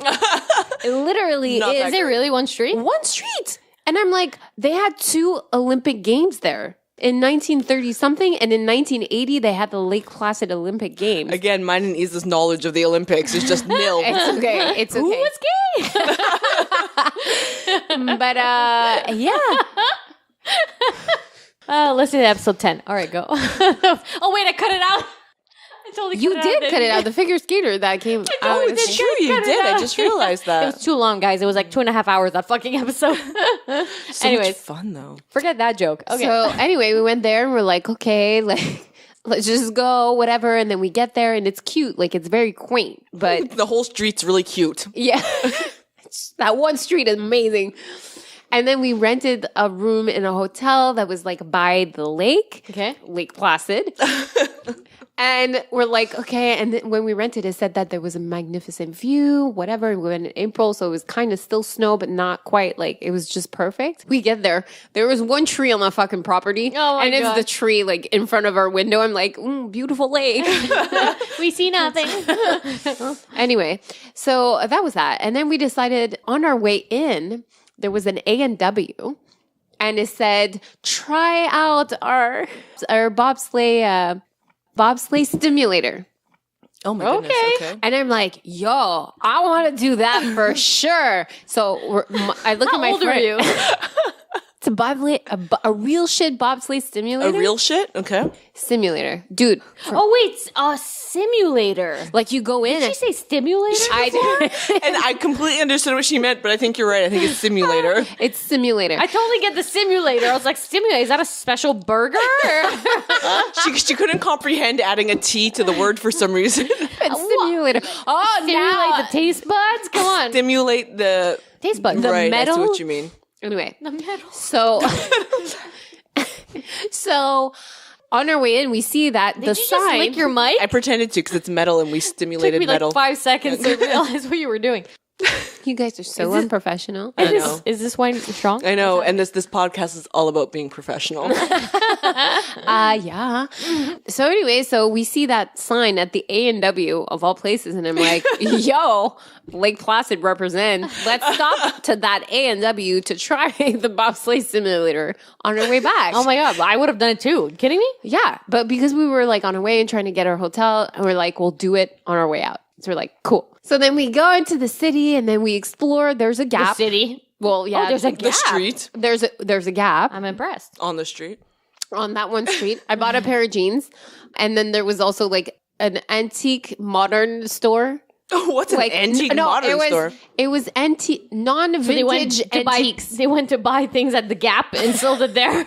It literally Not that is. Is it really one street? One street. And I'm like, they had 2 Olympic Games there in 1930 something. And in 1980, they had the Lake Placid Olympic Games. Again, mine and Isa's knowledge of the Olympics is just nil. It's okay. It's okay. Who was gay? But yeah. Listen to episode 10. All right, go. Oh, wait, I cut it out. I totally You cut it out. did cut it out. The figure skater that came out. Oh, it's true. You did. I just realized It that. was too long, guys. It was like 2.5 hours, that fucking episode. So Anyways, much fun, though. forget that joke. Okay. So anyway, we went there and we're like, okay, like let's just go, whatever. And then we get there and it's cute. Like it's very quaint. But The whole street's really cute. yeah, that one street is amazing. And then we rented a room in a hotel that was like by the lake. Okay. Lake Placid. And we're like, okay. And then when we rented, it said that there was a magnificent view, whatever. And we went in April, so it was kind of still snow, but not quite. Like, it was just perfect. We get there. There was one tree on the fucking property. Oh, my and God. it's the tree, like, in front of our window. I'm like, beautiful lake. We see nothing. Anyway, so that was that. And then we decided on our way in, there was an A&W. And it said, try out our bobsleigh simulator. Oh, my goodness. Okay. And I'm like, yo, I want to do that for sure. So I look at my How old are friend. you? It's a bobsleigh, a real shit bobsleigh A simulator. real shit? Okay. simulator, dude. Oh, wait. A simulator. Like you go in. Did she say stimulator? I did. And I completely understood what she meant, but I think you're right. I think it's simulator. It's simulator. I totally get the simulator. I was like, simulator? Is that a special burger? She couldn't comprehend adding a T to the word for some reason. It's simulator. Oh, Simulate now the taste buds? Come on. Stimulate the... Taste buds. The right, metal? I see what you mean. Anyway, The metal. so so on our way in, we see that the Did you just sign. lick your mic? I pretended to because it's metal and we It took stimulated me like metal. 5 seconds to realize what you were doing. You guys are so unprofessional. Is this wine strong? I know, and this podcast is all about being professional. Yeah. So anyway, so we see that sign at the A&W of all places, and I'm like, yo, Lake Placid represent. Let's stop to that A&W to try the bobsleigh simulator on our way back. Oh my God. I would have done it too. You kidding me? Yeah, but because we were like on our way and trying to get our hotel, and we're like, we'll do it on our way out. So we're like, cool. So then we go into the city and then we explore. There's a The gap. city. Well, yeah, Oh, there's a The gap. street. There's a gap I'm impressed. On the street. on that one street. I bought a pair of jeans, and then there was also like an antique modern store. What's an antique modern store? It was antique, non-vintage antiques. They went to buy things at the Gap and sold it there.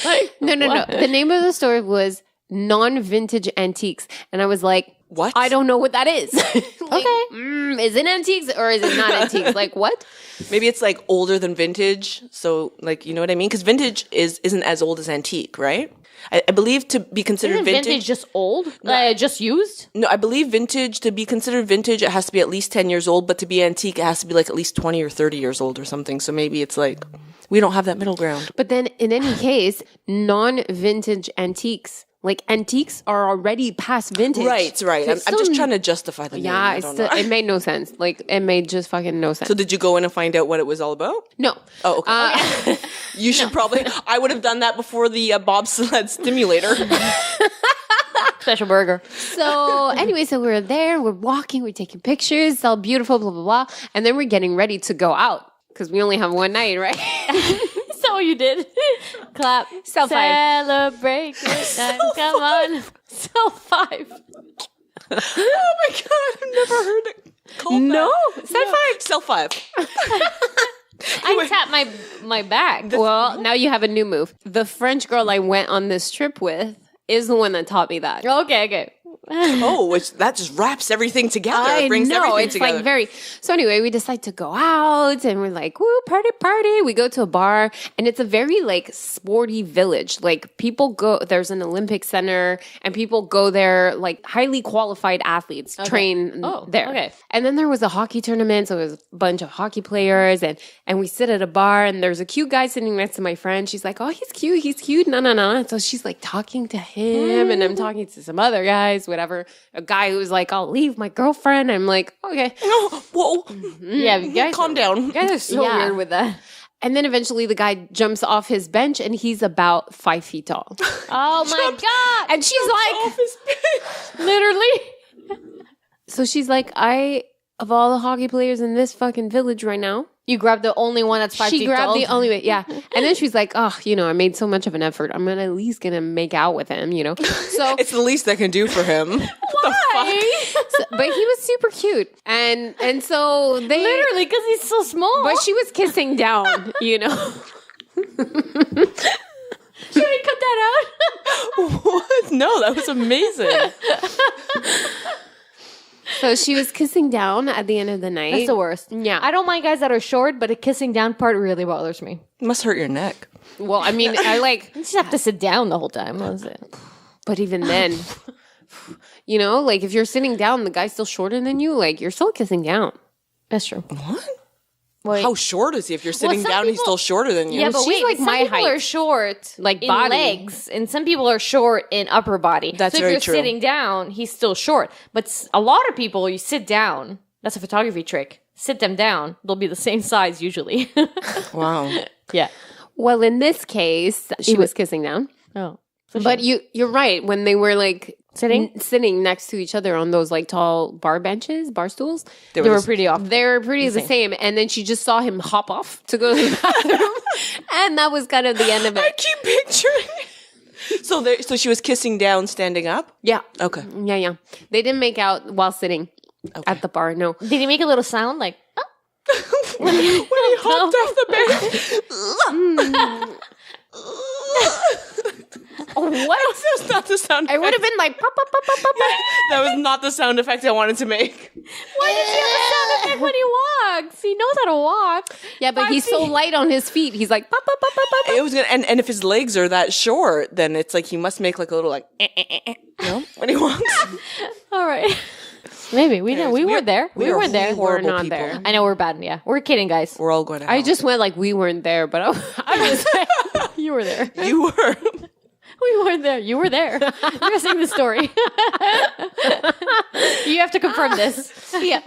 Like, No. what? The name of the store was non-vintage antiques, and I was like, What? I don't know what that is. Okay. Is it antiques or is it not antiques? Like what? Maybe it's like older than vintage. So like, you know what I mean? Because vintage isn't as old as antique, right? I believe to be considered Isn't vintage just old? Just used? No, I believe vintage, to be considered vintage, it has to be at least 10 years old, but to be antique, it has to be like at least 20 or 30 years old or something. So maybe it's like, we don't have that middle ground. But then in any case, non-vintage antiques, like antiques are already past vintage. Right. I'm just trying to justify the name. Yeah, I don't know. it made no sense. Like it made just fucking no sense. So did you go in and find out what it was all about? No. Oh, okay. You should probably, I would have done that before the bobsled stimulator. Special burger. So anyway, so we're there, we're walking, we're taking pictures, it's all beautiful, blah, blah, blah. And then we're getting ready to go out because we only have one night, right? So you did. Clap. Self five. Celebrate good night. Come on. Self five. Oh my God, I've never heard it called that. Self five. I tapped my back. Well, now you have a new move. The French girl I went on this trip with is the one that taught me that. Okay. Oh, that just wraps everything together. I It brings know, everything it's together. like very. So anyway, we decide to go out, and we're like, "Woo, party, party!" We go to a bar, and it's a very like sporty village. Like people go. There's an Olympic center, and people go there. Like highly qualified athletes train there. Okay. And then there was a hockey tournament, so it was a bunch of hockey players, and we sit at a bar, and there's a cute guy sitting next to my friend. She's like, "Oh, he's cute, no." And so she's like talking to him, and I'm talking to some other guys. Whatever, a guy who was like, "I'll leave my girlfriend." I'm like, "Okay." Whoa. Yeah, you guys Calm down. You guys are so weird with that. And then eventually the guy jumps off his bench and he's about 5 feet tall. Oh my God. And she's like, Literally. so she's like, of all the hockey players in this fucking village right now, You grabbed the only one that's 5 feet she grabbed tall. the only way. Yeah. And then she's like, "Oh, I made so much of an effort. I'm at least going to make out with him, So It's the least I can do for him. Why? but he was super cute. And so they Literally, because he's so small. but she was kissing down, Should we cut that out? What? No, that was amazing. So she was kissing down at the end of the night. That's the worst. Yeah. I don't mind guys that are short, but the kissing down part really bothers me. Must hurt your neck. Well, I mean, I like, You just have to sit down the whole time. That's it. but even then, like if you're sitting down, the guy's still shorter than you, like you're still kissing down. That's true. What? Wait. How short is he? If you're sitting some down, he's people- still shorter than you. Yeah, but she's wait, like some my people height. are short, Like in body. legs, and some people are short in upper body. That's so if very you're true. sitting down, he's still short. But a lot of people, you sit down. That's a photography trick. Sit them down; they'll be the same size usually. Wow. Yeah. Well, in this case, she was kissing down. Oh. But you're right. When they were like sitting next to each other on those like tall bar stools, They were pretty off. they were pretty the same. And then she just saw him hop off to go to the bathroom, and that was kind of the end of I it. keep picturing. So she was kissing down, standing up? Yeah, Okay. yeah. They didn't make out while sitting at the bar. No. Did he make a little sound like? Oh? When he hopped off the bed. What? That's not the sound I would have been like, pop, pop, pop, pop, pop, pop. That was not the sound effect I wanted to make. Why does he have a sound effect when he walks? He knows how to walk. Yeah, but he's so light on his feet. He's like, pop, pop, pop, pop, pop. It was gonna, and if his legs are that short, then it's like he must make like a little like when he walks. All right. Maybe we weren't there. We are weren't there. horrible We're not people. there. I know we're bad. Yeah, we're kidding, guys. We're all going to hell. I just went like we weren't there, but I was. You were there. You were. We weren't there. You were there. You're saying the story. You have to confirm this. Yeah.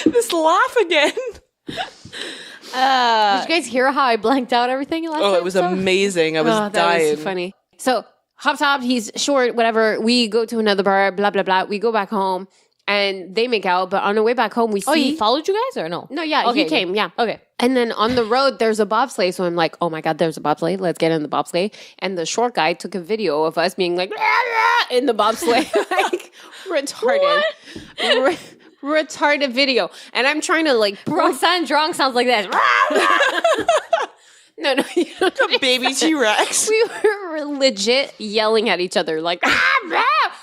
This laugh again. Did you guys hear how I blanked out everything last Oh, it was episode? amazing. I was That dying. was funny. So hop top, he's short, whatever. We go to another bar, blah blah blah. We go back home, and they make out. But on the way back home, we see. Oh, he followed you guys or no? No, yeah, Okay, he came. Yeah. Okay. And then on the road, there's a bobsleigh. So I'm like, oh my God, there's a bobsleigh. Let's get in the bobsleigh. And the short guy took a video of us being like, "Rah, rah," in the bobsleigh. Like, retarded. Retarded video. And I'm trying to like, Roxanne drunk sounds like this. No, you know what I mean? A baby T-Rex. We were legit yelling at each other like, so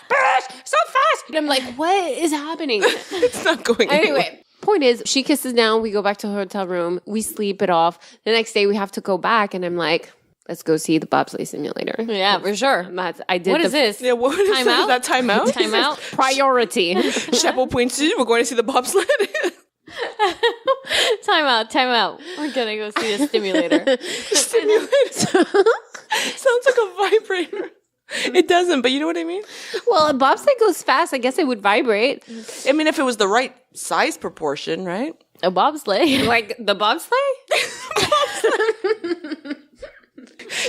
fast. And I'm like, what is happening? It's not going anywhere. Anyway, point is, she kisses down. We go back to the hotel room. We sleep it off. The next day, we have to go back. And I'm like, let's go see the bobsleigh simulator. Yeah, for sure. I did. What is this? Yeah, what is Time that? out? Is that time out? Time out? Priority. Chapeau pointu. We're going to see the bobsled. Time out. We're gonna go see a stimulator. Sounds like a vibrator. It doesn't, but you know what I mean? Well, a bobsleigh goes fast. I guess it would vibrate. I mean, if it was the right size proportion, right? A bobsleigh. Like the bobsleigh?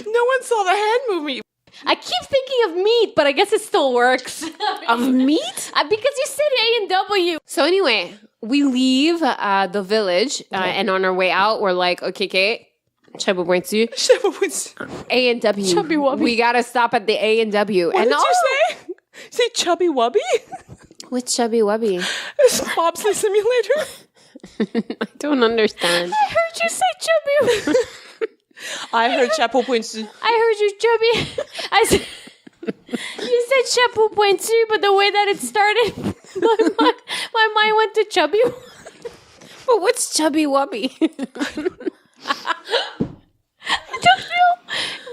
No one saw the hand movement. I keep thinking of meat, but I guess it still works. Of meat? Because you said A and W. So anyway, we leave the village, and on our way out, we're like, okay, Chapeau pointu, Chapeau pointu. A and W. Chubby wubby. We gotta stop at the A and W. What did you say? Say chubby wubby? Which chubby wubby? It's bobsleigh simulator. I don't understand. I heard you say chubby. I heard chapeau pointu. I heard you chubby. I said, you said chapeau pointu, but the way that it started, my mind went to chubby. But what's chubby wubby? I don't know.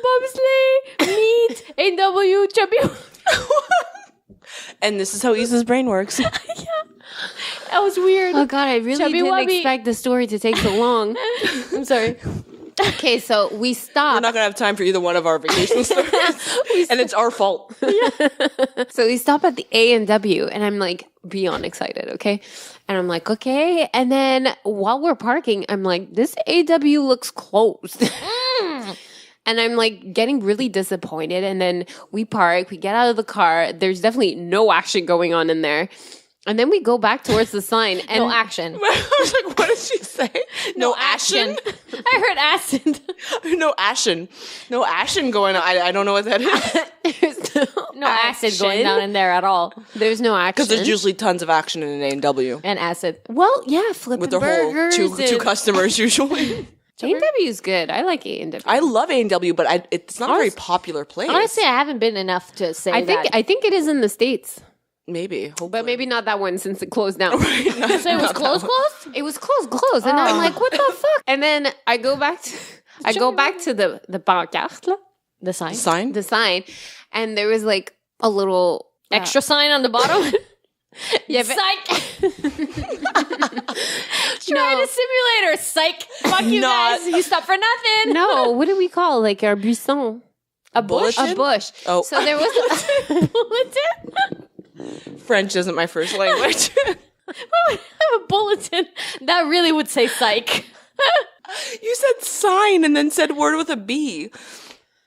Bobsleigh, meat, A&W, chubby. And this is how Isa's brain works. Yeah. That was weird. Oh God, I really Chubby didn't wubby. expect the story to take so long. I'm sorry. Okay, so we We're stopped. not going to have time for either one of our vacation stories. And it's our fault. So we stop at the A and W, and I'm like beyond excited, okay? And I'm like, okay. And then while we're parking, I'm like, this AW looks closed. And I'm like getting really disappointed. And then we park, we get out of the car. There's definitely no action going on in there. And then we go back towards the sign. And No action. I was like, what did she say? No action? I heard acid. No ashen. No ashen going on. I don't know what that is. there's No acid going down in there at all. There's no action. Because there's usually tons of action in an A&W. And acid. Well, yeah, flipping With their whole burgers. two customers usually. A&W is good. I like A&W. I love A&W, but it's not a very popular place. Honestly, I haven't been enough to say I think it is in the States. Maybe. Hopefully. But maybe not that one since it closed down. So it was closed? It was closed. And I'm like, what the fuck? And then I go back to the pancarte, The sign. Sign? the sign, and there was like a little Extra sign on the bottom. yeah, but, Psych. Try the simulator. Psych. Fuck you Not- guys. You stop for nothing. no, what do we call like our buisson? A bush? A bush. Oh. So there was Bulletin? French isn't my first language. I have a bulletin. That really would say psych. You said sign and then said word with a B.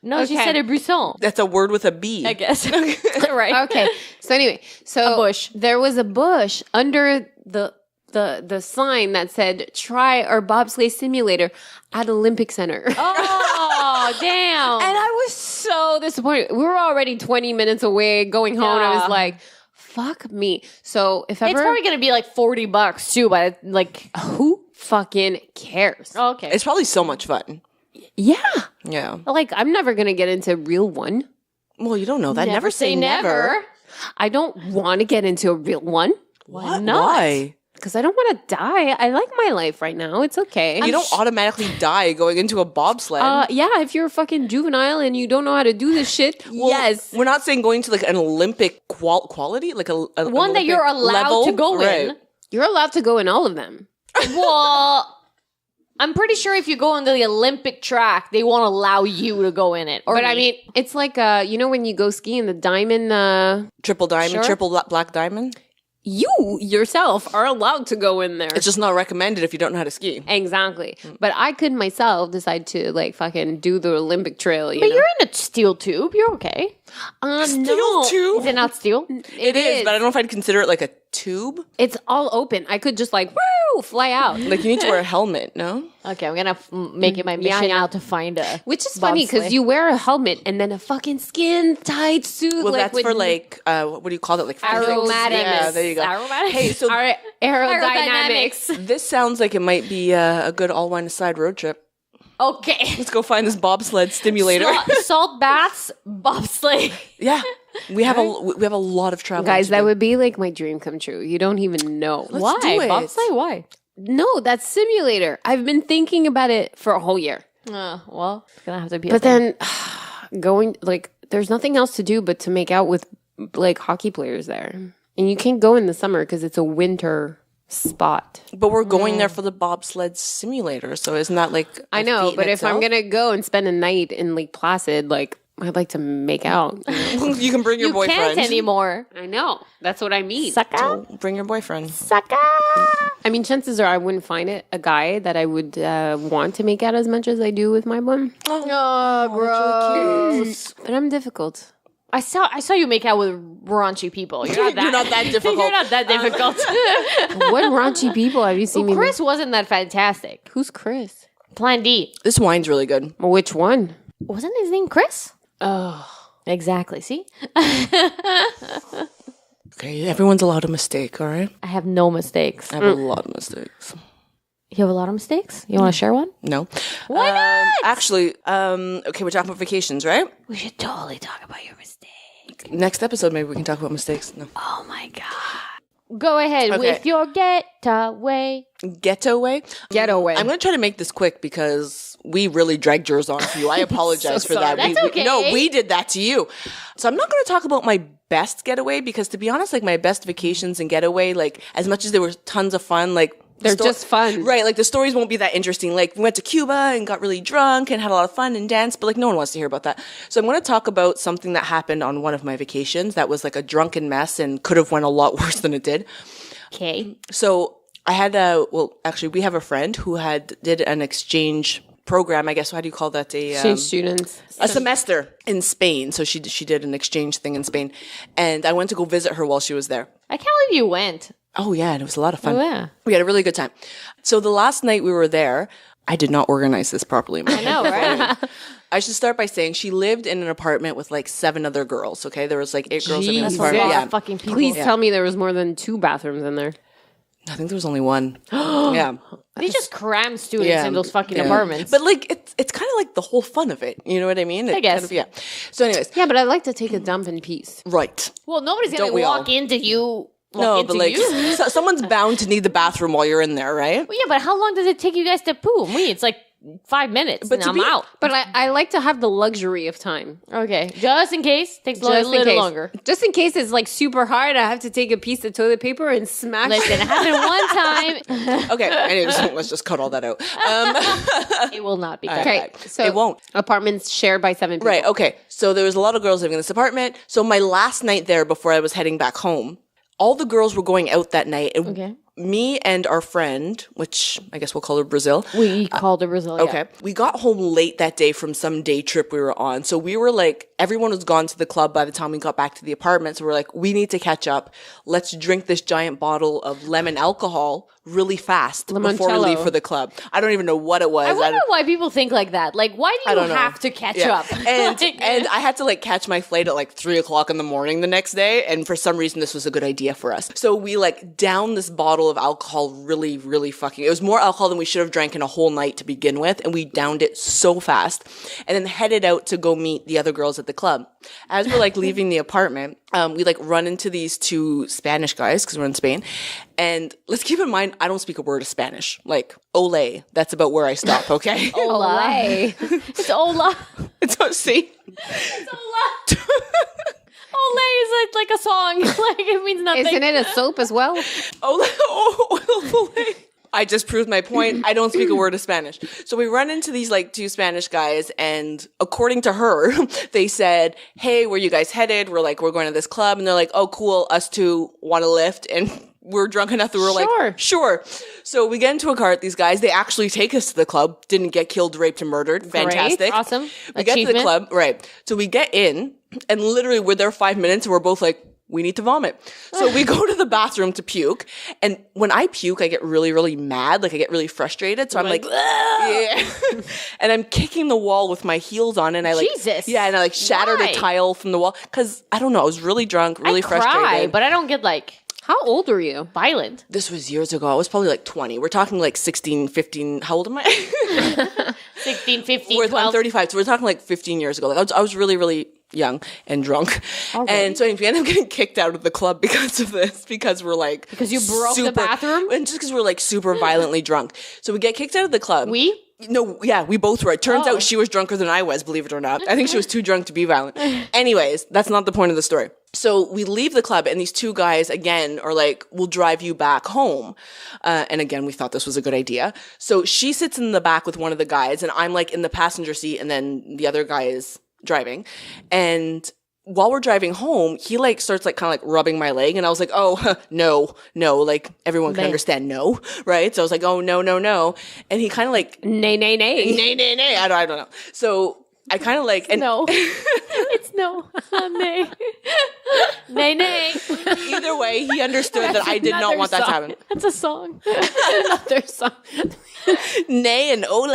No, she Okay. said a brisson. That's a word with a B. I guess. Right. okay. So anyway, so A bush. There was a bush under the sign that said "Try our bobsleigh simulator at Olympic Center." Oh, damn. And I was so disappointed. We were already 20 minutes away going home. And I was Yeah. like, fuck me. So if it's ever, probably going to be like $40 too, but like, who fucking cares? okay. It's probably so much fun. Yeah. Yeah. Like, I'm never going to get into a real one. Well, you don't know that. Never say never. I don't want to get into a real one Why? not? Why? because I don't want to die. I like my life right now. It's okay. You don't automatically die going into a bobsled. Yeah, if you're a fucking juvenile and you don't know how to do this shit, Well, yes. We're not saying going to like an Olympic quality, like an One that you're Olympic allowed level. to go Right. in. You're allowed to go in all of them. Well, I'm pretty sure if you go on the Olympic track, they won't allow you to go in it. Or But I mean, it's like, you know, when you go skiing, the diamond, Triple diamond, Sure. triple black diamond. you yourself are allowed to go in there. It's just not recommended if you don't know how to ski. Exactly. But I could myself decide to like fucking do the Olympic trail, you but know? you're in a steel tube. You're okay. Steel no. tube? Is it not steel? It is, but I don't know if I'd consider it like a tube. It's all open. I could just like, woo, fly out. Like you need to wear a helmet, no? Okay, I'm gonna make it my mission yeah. now to find a. Which is funny because bobsleigh. you wear a helmet and then a fucking skin tight suit. Well, like that's with for like, what do you call it? Like Aromatics. Yeah, there you go. Aromatics. Hey, so aerodynamics. this sounds like it might be a good all wine aside road trip. Okay. Let's go find this bobsled stimulator. Salt baths, bobsleigh. Yeah. We have a lot of travel. Guys, that would be like my dream come true. You don't even know. Why? do it. Bobsleigh? Why? No, that's simulator. I've been thinking about it for a whole year. Well, it's gonna have to be. But then going, like, there's nothing else to do but to make out with, like, hockey players there. And you can't go in the summer because it's a winter spot. But we're going there for the bobsled simulator, so isn't that like I know, but if I'm going to go and spend a night in Lake Placid, like, I'd like to make out. you can bring your you boyfriend. can't anymore. I know. That's what I mean. Sucker. So bring your boyfriend. Sucker. I mean, chances are I wouldn't find it a guy that I would want to make out as much as I do with my bum. Oh, gross. But I'm difficult. I saw you make out with raunchy people. You're not that, You're not that difficult. You're not that difficult. What raunchy people have you seen me? Chris wasn't that fantastic. Who's Chris? Plan D. This wine's really good. Which one? Wasn't his name Chris? Oh. Exactly. See? Okay, everyone's allowed a mistake, all right? I have no mistakes. I have a lot of mistakes. You have a lot of mistakes? You want to share one? No. Why not? Actually, okay, we're talking about vacations, right? We should totally talk about your mistake. Next episode, maybe we can talk about mistakes. No. Oh my God. Go ahead Okay. with your getaway. Getaway? Getaway. I'm going to try to make this quick because we really dragged yours on for you. I apologize for that. That's okay. No, we did that to you. So I'm not going to talk about my best getaway because, to be honest, like my best vacations and getaway, like as much as they were tons of fun, like They're just fun. Right, like the stories won't be that interesting. Like we went to Cuba and got really drunk and had a lot of fun and danced, but like no one wants to hear about that. So I'm going to talk about something that happened on one of my vacations that was like a drunken mess and could have went a lot worse than it did. Okay. So I had actually we have a friend who did an exchange program, I guess. How do you call that? Exchange students. A semester in Spain. So she did an exchange thing in Spain. And I went to go visit her while she was there. I can't believe you went. Oh, yeah. And it was a lot of fun. Oh, yeah. We had a really good time. So the last night we were there, I did not organize this properly. I know, right? I should start by saying she lived in an apartment with like 7 other girls. Okay. There was like 8 girls living in this Jesus. apartment. A lot Yeah. of fucking people. Please tell me there was more than 2 bathrooms in there. I think there was only 1. Yeah. They just cram students in those fucking Yeah. apartments. But like it's kind of like the whole fun of it. You know what I mean? I guess. Kind of, yeah. So anyways, Yeah, but I'd like to take a dump in peace. right. well, nobody's going Don't we to walk all? into you. No, but like someone's bound to need the bathroom while you're in there, right? Well, yeah, but how long does it take you guys to poo? Me, it's like 5 minutes, But and to I'm be- out. But I like to have the luxury of time. Okay, just in case. Takes a Just in little case. longer. Just in case it's like super hard, I have to take a piece of toilet paper and smash Listen, it happened one time. Okay. Anyways, let's just cut all that out. It will not be. All cut. right. Okay, so It won't. apartments shared by 7 people. Right. Okay. So there was a lot of girls living in this apartment. So my last night there before I was heading back home, all the girls were going out that night. And Okay. me and our friend, which I guess we'll call her Brazil. We called it Brazil. yeah. Okay. We got home late that day from some day trip we were on. So we were like, everyone was gone to the club by the time we got back to the apartment. So we're like, we need to catch up. Let's drink this giant bottle of lemon alcohol really fast before we Limoncello. leave for the club. I don't even know what it was. I wonder why people think like that. Like, why do I you don't know. have to catch Yeah. up? And Like- and I had to like catch my flight at like 3:00 in the morning the next day. And for some reason, this was a good idea for us. So we like downed this bottle of alcohol really, really fucking. It was more alcohol than we should have drank in a whole night to begin with, and we downed it so fast, and then headed out to go meet the other girls at the club. As we're like leaving the apartment, we like run into these 2 Spanish guys because we're in Spain. And let's keep in mind, I don't speak a word of Spanish. Like, ole, that's about where I stop, okay? Hola. Olay. It's Ola. It's see? It's Ola. Olay is like a song. Like, it means nothing. Isn't it a soap as well? Ole. I just proved my point. I don't speak a word of Spanish. So we run into these like 2 Spanish guys, and according to her, they said, hey, where you guys headed? We're like, we're going to this club. And they're like, oh, cool. Us 2 want to lift. And we're drunk enough that we're like, sure. So we get into a car with these guys. They actually take us to the club. Didn't get killed, raped, and murdered. Fantastic. Awesome. We get to the Achievement. club. Right. So we get in, and literally we're there 5 minutes, and we're both like, we need to vomit. So we go to the bathroom to puke. And when I puke, I get really, really mad. Like I get really frustrated. So I'm like, yeah. And I'm kicking the wall with my heels on. And I like, Jesus. yeah. And I like shattered Why? a tile from the wall. Cause I don't know. I was really drunk, really I cry, frustrated. but I don't get like How old were you? violent. This was years ago. I was probably like 20. We're talking like 16, 15. How old am I? 16, 15, I'm 12. 35, so we're talking like 15 years ago. Like I was really, really young and drunk. And so we ended up getting kicked out of the club because of this, because we're like... Because you broke the bathroom? And just because we're like super violently drunk. So we get kicked out of the club. No, yeah, we both were. It turns out she was drunker than I was, believe it or not. I think she was too drunk to be violent. Anyways, that's not the point of the story. So we leave the club, and these two guys, again, are like, we'll drive you back home. And again, we thought this was a good idea. So she sits in the back with one of the guys, and I'm like in the passenger seat, and then the other guy is driving. And while we're driving home, he like starts like kind of like rubbing my leg, and I was like, oh, no, like everyone can understand no, right? So I was like, oh, no. And he kind of like, nay. I don't know. So I kind of like, and No. It's no. Nay. Either way, he understood that I did not want that to happen. That's a song. Another song. Nay and ole.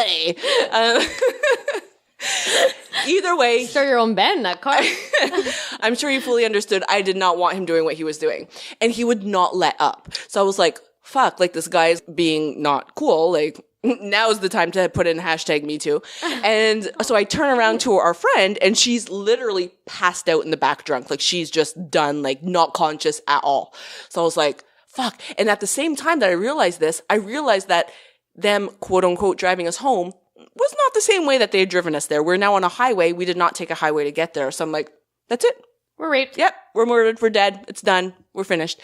Either way, Start your own band in that car. I'm sure he fully understood I did not want him doing what he was doing. And he would not let up. So I was like, fuck, like this guy's being not cool. Like, now is the time to put in hashtag me too. And so I turn around to our friend, and she's literally passed out in the back drunk. Like she's just done, like not conscious at all. So I was like, fuck. And at the same time that I realized this, I realized that them quote unquote driving us home was not the same way that they had driven us there. We're now on a highway. We did not take a highway to get there. So I'm like, that's it. We're raped. Yep. We're murdered. We're dead. It's done. We're finished.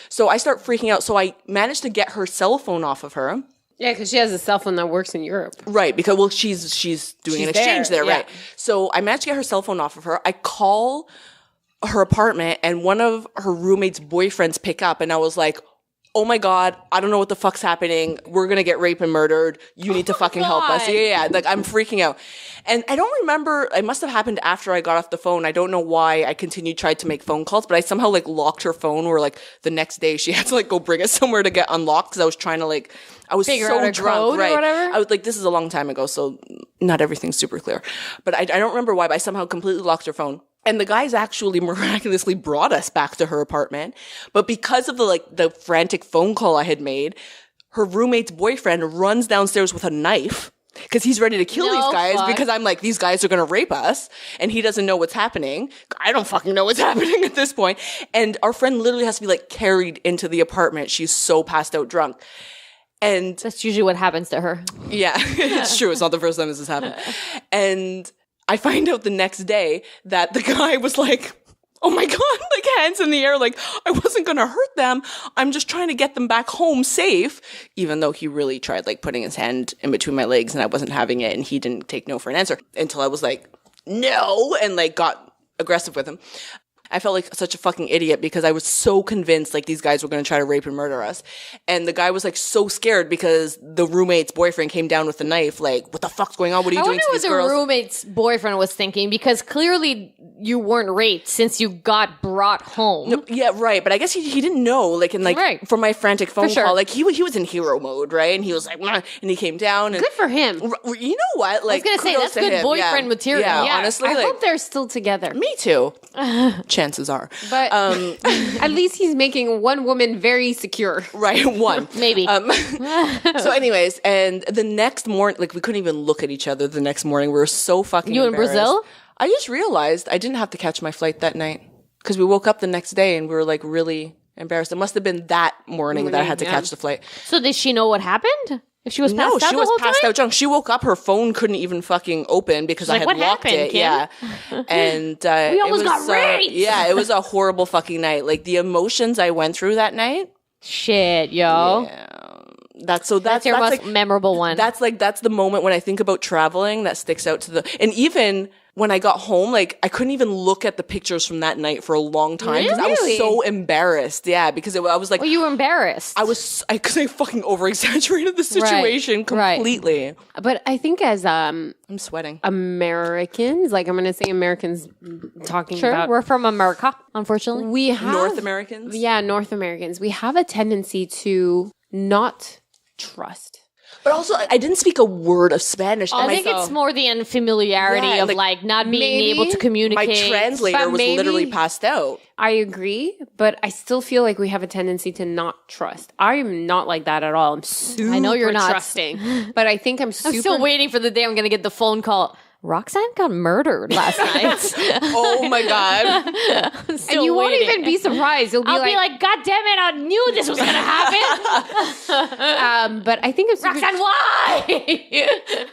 So I start freaking out. So I managed to get her cell phone off of her. Yeah, because she has a cell phone that works in Europe. Right. Because, well, she's doing an exchange there. Yeah. Right. So I managed to get her cell phone off of her. I call her apartment, and one of her roommate's boyfriends pick up, and I was like, oh my God, I don't know what the fuck's happening. We're going to get raped and murdered. You need to fucking help us. Yeah. Like I'm freaking out. And I don't remember, it must have happened after I got off the phone. I don't know why I tried to make phone calls, but I somehow like locked her phone, where like the next day she had to like go bring us somewhere to get unlocked, because I was trying to like, I was Figure so out a drunk, code right? or whatever? I was like, this is a long time ago, so not everything's super clear. But I don't remember why, but I somehow completely locked her phone. And the guys actually miraculously brought us back to her apartment. But because of the frantic phone call I had made, her roommate's boyfriend runs downstairs with a knife, because he's ready to kill these guys, because I'm like, these guys are going to rape us, and he doesn't know what's happening. I don't fucking know what's happening at this point. And our friend literally has to be like carried into the apartment. She's so passed out drunk. And That's usually what happens to her. yeah, it's true. It's not the first time this has happened. And I find out the next day that the guy was like, oh my God, like hands in the air, like I wasn't going to hurt them. I'm just trying to get them back home safe. Even though he really tried like putting his hand in between my legs, and I wasn't having it, and he didn't take no for an answer until I was like, no, and like got aggressive with him. I felt like such a fucking idiot, because I was so convinced like these guys were going to try to rape and murder us. And the guy was like so scared because the roommate's boyfriend came down with the knife. Like, what the fuck's going on? What are you doing to these girls? I wonder what the roommate's boyfriend was thinking, because clearly you weren't raped since you got brought home. No, yeah, right. But I guess he didn't know, like, and like Right. from my frantic phone For sure. call, like he was in hero mode, right? And he was like, "Mwah," and he came down. And Good for him. you know what? Like, I was gonna say, kudos that's to good him. boyfriend Yeah. material. Yeah, Yeah. honestly, I like, hope they're still together. me too. Chances are. But at least he's making one woman very secure. Right, one. Maybe. So anyways, and the next morning, like we couldn't even look at each other the next morning. We were so fucking You in embarrassed. Brazil? I just realized I didn't have to catch my flight that night, because we woke up the next day and we were like really embarrassed. It must have been that morning that I had to catch the flight. So did she know what happened? If she was passed No, out she the was whole passed time? out drunk. She woke up, her phone couldn't even fucking open because I like, had "What locked happened, it. Kim?" Yeah. And We almost it was, got raped! yeah, it was a horrible fucking night. Like the emotions I went through that night. Shit, yo. Yeah. That's Your most like, memorable one. that's the moment when I think about traveling that sticks out to and even when I got home, like I couldn't even look at the pictures from that night for a long time because I was Really? so embarrassed. Yeah, because I was like, well, you were embarrassed. because I fucking over exaggerated the situation right. completely. But I think as I'm sweating. Americans, like I'm going to say Americans talking Sure, about, we're from America, unfortunately. we have North Americans? Yeah, North Americans. We have a tendency to not trust. But also, I didn't speak a word of Spanish. I think it's more the unfamiliarity Yeah, of like, not being able to My communicate. translator was literally passed out. I agree, but I still feel like we have a tendency to not trust. I am not like that at all. I'm super I know you're not. trusting, but I think I'm super. I'm still waiting for the day I'm going to get the phone call. Roxanne got murdered last night. Oh my God. I'm still and you won't waiting. even be surprised. You'll be I'll like, be like, God damn it, I knew this was going to happen. but I think I'm super. Roxanne, why?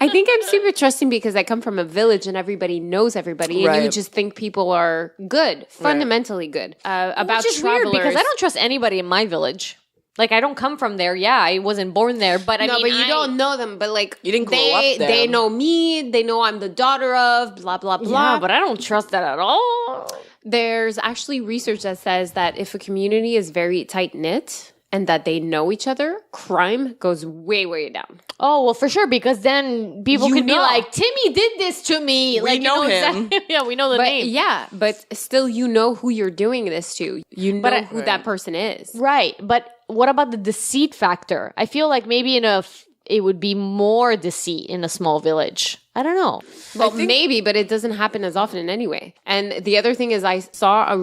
I think I'm super trusting because I come from a village and everybody knows everybody, and you Right. just think people are good, fundamentally good. About Which is travelers, weird because I don't trust anybody in my village. Like, I don't come from there. Yeah, I wasn't born there, but I mean, but you don't know them. But like, You didn't grow up there. They know me. They know I'm the daughter of blah blah blah. Yeah, but I don't trust that at all. There's actually research that says that if a community is very tight knit and that they know each other, crime goes way, way down. Oh, well, for sure, because then people You could be know. like, Timmy did this to me. We know him. Exactly. Yeah, we know the But name. yeah, but still, you know who you're doing this to. You know who that person is. Right. But what about the deceit factor? I feel like maybe it would be more deceit in a small village. I don't know. Well, maybe, but it doesn't happen as often anyway. And the other thing is, I saw a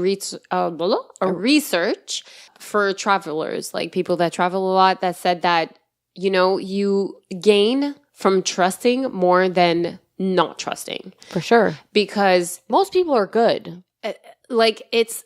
research for travelers, like people that travel a lot, that said that, you know, you gain from trusting more than not trusting. For sure. Because Most people are good. like it's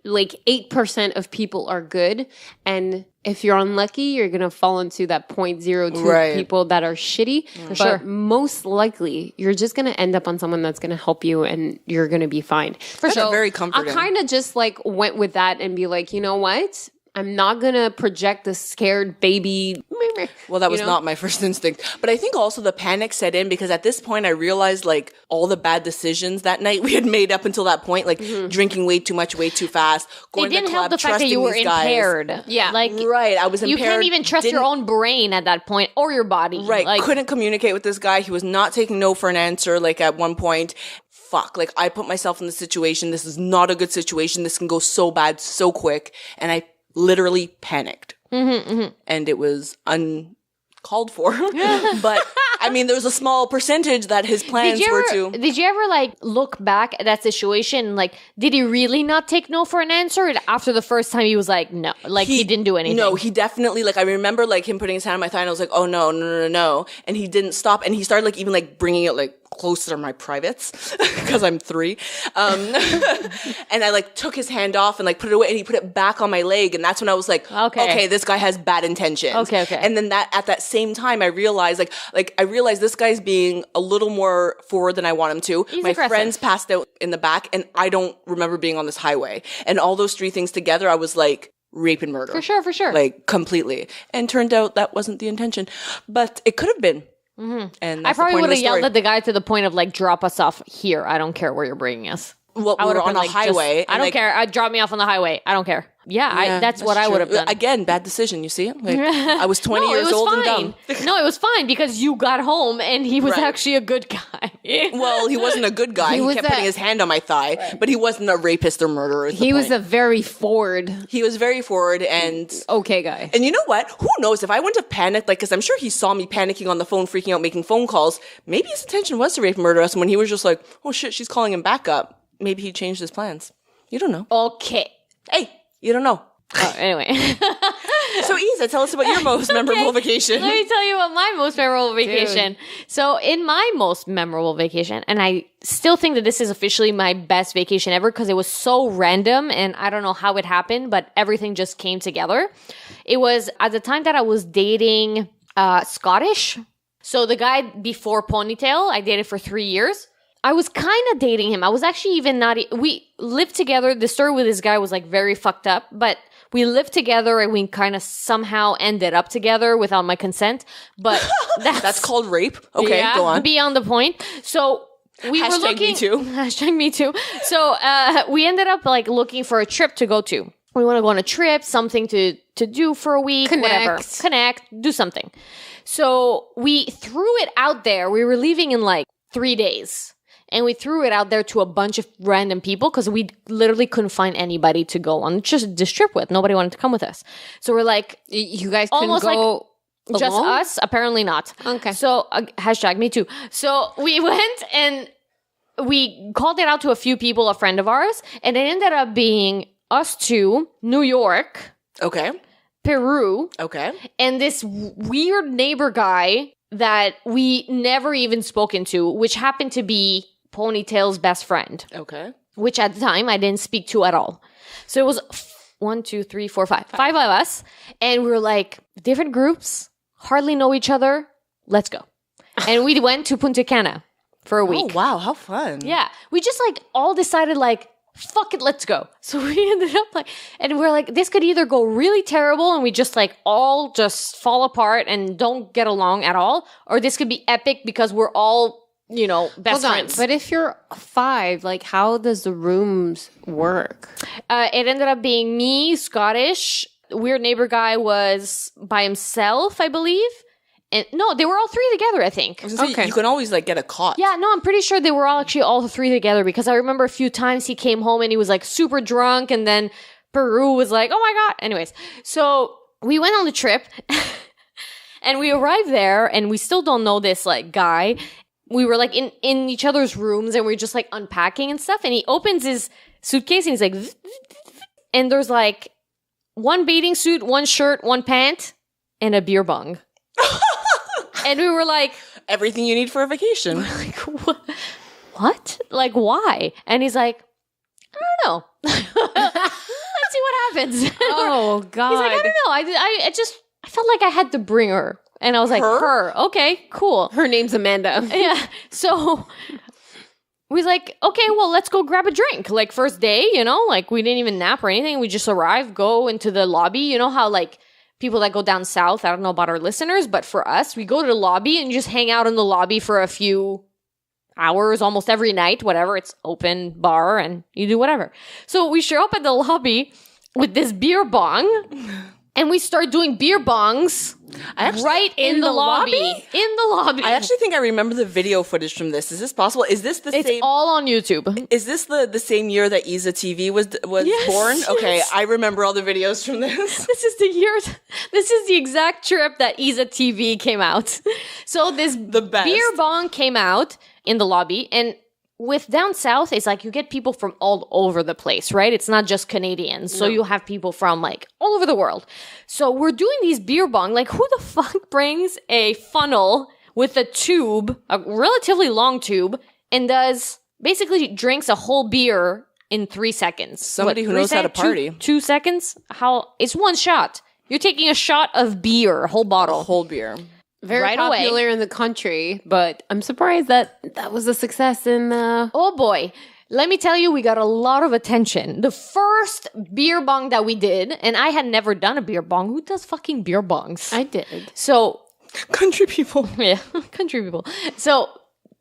99.8% of people are good, and if you're unlucky, you're gonna fall into that 0.02 Right. people that are shitty. But sure. most likely, you're just gonna end up on someone that's gonna help you, and you're gonna be fine. That's very comforting. I kind of just like went with that and be like, you know what? I'm not gonna project the scared baby. Well, that was You know? not my first instinct. But I think also the panic set in because at this point I realized like all the bad decisions that night we had made up until that point, like drinking way too much, way too fast, going It to the didn't club, help the fact that trusting you were these guys. impaired. Yeah. Like, Right, I was impaired. you can't even trust your didn't- own brain at that point or your body. Right, Like, couldn't communicate with this guy. He was not taking no for an answer. Like at one point, fuck, like I put myself in this situation. This is not a good situation. This can go so bad so quick. And I literally panicked. And it was uncalled for. But I mean, there was a small percentage that his plans were to. Did you ever like look back at that situation? Like, did he really not take no for an answer? And after the first time, he was like, no, like he didn't do anything. No, he definitely, like, I remember, like, him putting his hand on my thigh, and I was like, oh, no, no, no, no, no. And he didn't stop, and he started, like, even, like, bringing it, like, closer to my privates, because I'm 3. And I, like, took his hand off and, like, put it away, and he put it back on my leg, and that's when I was like, okay, this guy has bad intentions. Okay. And then at that same time, I realized, I realized this guy's being a little more forward than I want him to. He's my aggressive. friends passed out in the back, and I don't remember being on this highway. And all those 3 things together, I was like, rape and murder. For sure. Like, completely. And turned out that wasn't the intention. But it could have been. And I that's the probably point would of have the yelled story. at the guy to the point of like, drop us off here. I don't care where you're bringing us. Well, I we would were have on been a like, highway. I and, don't like, care. Drop me off on the highway. I don't care. Yeah, yeah, that's what I true. would have done. Again, bad decision, you see? Like, I was 20 No, it years was old fine. and dumb. No, it was fine because you got home and he was Right. actually a good guy. Well, he wasn't a good guy. He was kept a- putting his hand on my thigh, but he wasn't a rapist or murderer. is the He was point. a very forward, He was very forward and... okay guy. And you know what? Who knows? If I wouldn't have panicked, like, because I'm sure he saw me panicking on the phone, freaking out, making phone calls, maybe his intention was to rape and murder us. And when he was just like, oh shit, she's calling him back up, maybe he changed his plans. You don't know. Okay. Hey, you don't know. Oh, anyway. So, Isa, tell us about your most memorable vacation. Let me tell you about my most memorable vacation. So, in my most memorable vacation, and I still think that this is officially my best vacation ever because it was so random and I don't know how it happened, but everything just came together. It was at the time that I was dating Scottish. So, the guy before Ponytail, I dated for 3 years. I was kind of dating him. I was actually even not... We lived together. The story with this guy was like very fucked up, but we lived together and we kind of somehow ended up together without my consent. But That's called rape. Okay, yeah, go on. Beyond the point. So we were Hashtag looking... me too. Hashtag me too. So we ended up like looking for a trip to go to. We want to go on a trip, something to do for a week, whatever. Connect, do something. So we threw it out there. We were leaving in like 3 days. And we threw it out there to a bunch of random people because we literally couldn't find anybody to go on just this trip with. Nobody wanted to come with us. So we're like, You guys couldn't almost go Just Alone? us? Apparently not. Okay. So, hashtag me too. So we went and we called it out to a few people, a friend of ours, and it ended up being us two, New York, Okay. Peru, Okay. and this weird neighbor guy that we never even spoken to, which happened to be Ponytail's best friend, Okay. which at the time I didn't speak to at all. So it was 1, 2, 3, 4, 5. 5 of us. And we were like, different groups, hardly know each other. Let's go. And we went to Punta Cana for a week. Oh, wow. How fun. Yeah. We just like all decided like, fuck it, let's go. So we ended up like, and we're like, this could either go really terrible and we just like all just fall apart and don't get along at all, or this could be epic because we're all, you know, best Hold on. friends. But if you're 5, like, how does the rooms work? It ended up being me, Scottish. Weird neighbor guy was by himself, I believe. And no, they were all 3 together, I think. I was gonna say, Okay. you can always like get a cot. Yeah, no, I'm pretty sure they were all 3 together because I remember a few times he came home and he was like super drunk, and then Peru was like, oh my God. Anyways, so we went on the trip and we arrived there and we still don't know this like guy. We were like in each other's rooms and we are just like unpacking and stuff. And he opens his suitcase and he's like, and there's like 1 bathing suit, 1 shirt, 1 pant, and a beer bong. And we were like, Everything you need for a vacation. like, what? Like, why? And he's like, I don't know. Let's see what happens. Oh, God. He's like, I don't know. I just, I felt like I had to bring her. And I was like, her? Okay, cool. Her name's Amanda. Yeah. So we was like, okay, well, let's go grab a drink. Like, first day, you know, like we didn't even nap or anything. We just arrived, go into the lobby. You know how like people that go down south, I don't know about our listeners, but for us, we go to the lobby and just hang out in the lobby for a few hours almost every night, whatever. It's open bar and you do whatever. So we show up at the lobby with this beer bong and we start doing beer bongs right in the lobby. In the lobby. I actually think I remember the video footage from this. Is this possible? Is this the it's same? all on YouTube. Is this the same year that Isa TV was Yes, born? Okay, yes. I remember all the videos from this. This is the exact trip that Isa TV came out. So this The best. beer bong came out in the lobby, and with down south, it's like you get people from all over the place, right? It's not just Canadians. So you have people from like all over the world. So we're doing these beer bong. Like, who the fuck brings a funnel with a tube, a relatively long tube, and basically drinks a whole beer in 3 seconds? Somebody who knows how to party. 2 seconds? It's 1 shot. You're taking a shot of beer, a whole bottle. Whole beer. Very right away. popular in the country, but I'm surprised that was a success in Oh boy. Let me tell you, we got a lot of attention. The first beer bong that we did, and I had never done a beer bong. Who does fucking beer bongs? I did. So, Country people. yeah, country people. So,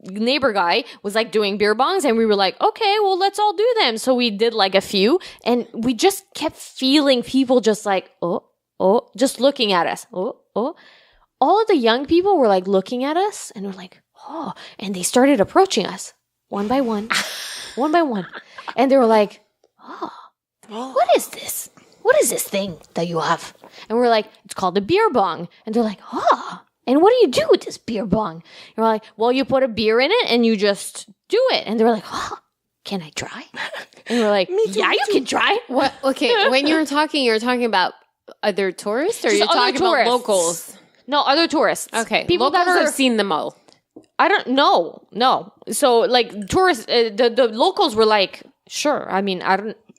neighbor guy was like doing beer bongs, and we were like, okay, well, let's all do them. So we did like a few, and we just kept feeling people just like, oh, just looking at us. Oh. All of the young people were like looking at us and were like, oh, and they started approaching us one by one, one by one. And they were like, oh, what is this? What is this thing that you have? And we're like, it's called a beer bong. And they're like, oh, and what do you do with this beer bong? And we're like, well, you put a beer in it and you just do it. And they were like, oh, can I try? And we're like, yeah, you can try. What? Okay, when you're talking about other tourists, or Just you're other talking tourists. about locals? No, other tourists. Okay, People locals that are, have seen them all. I don't know. No. So like tourists, the locals were like, sure. I mean,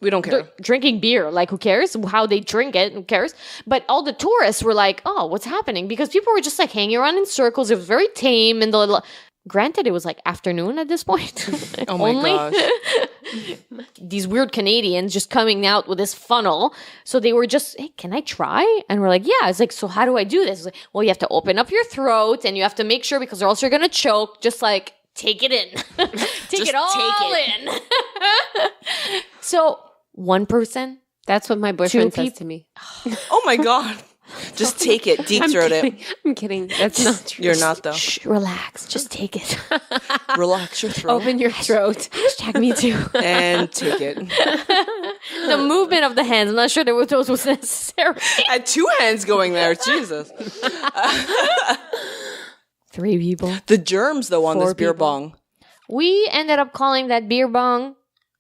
We don't care. they're drinking beer. Like, who cares how they drink it? Who cares? But all the tourists were like, oh, what's happening? Because people were just like hanging around in circles. It was very tame. And granted, it was like afternoon at this point. Oh my gosh. These weird Canadians just coming out with this funnel. So they were just, hey, can I try? And we're like, yeah. It's like, so how do I do this? It's like, well, you have to open up your throat and you have to make sure, because or else you're going to choke. Just like, take it in. Take it all in. So one person. That's what my boyfriend Two says to me. Oh my God. Just take it. Deep throat it. I'm kidding. That's not true. You're not, though. Shh, relax. Just take it. Relax your throat. Open your throat. Hashtag me too. And take it. The movement of the hands. I'm not sure that those was necessary. I had 2 hands going there. Jesus. 3 people. The germs, though, on 4 this beer people. bong. We ended up calling that beer bong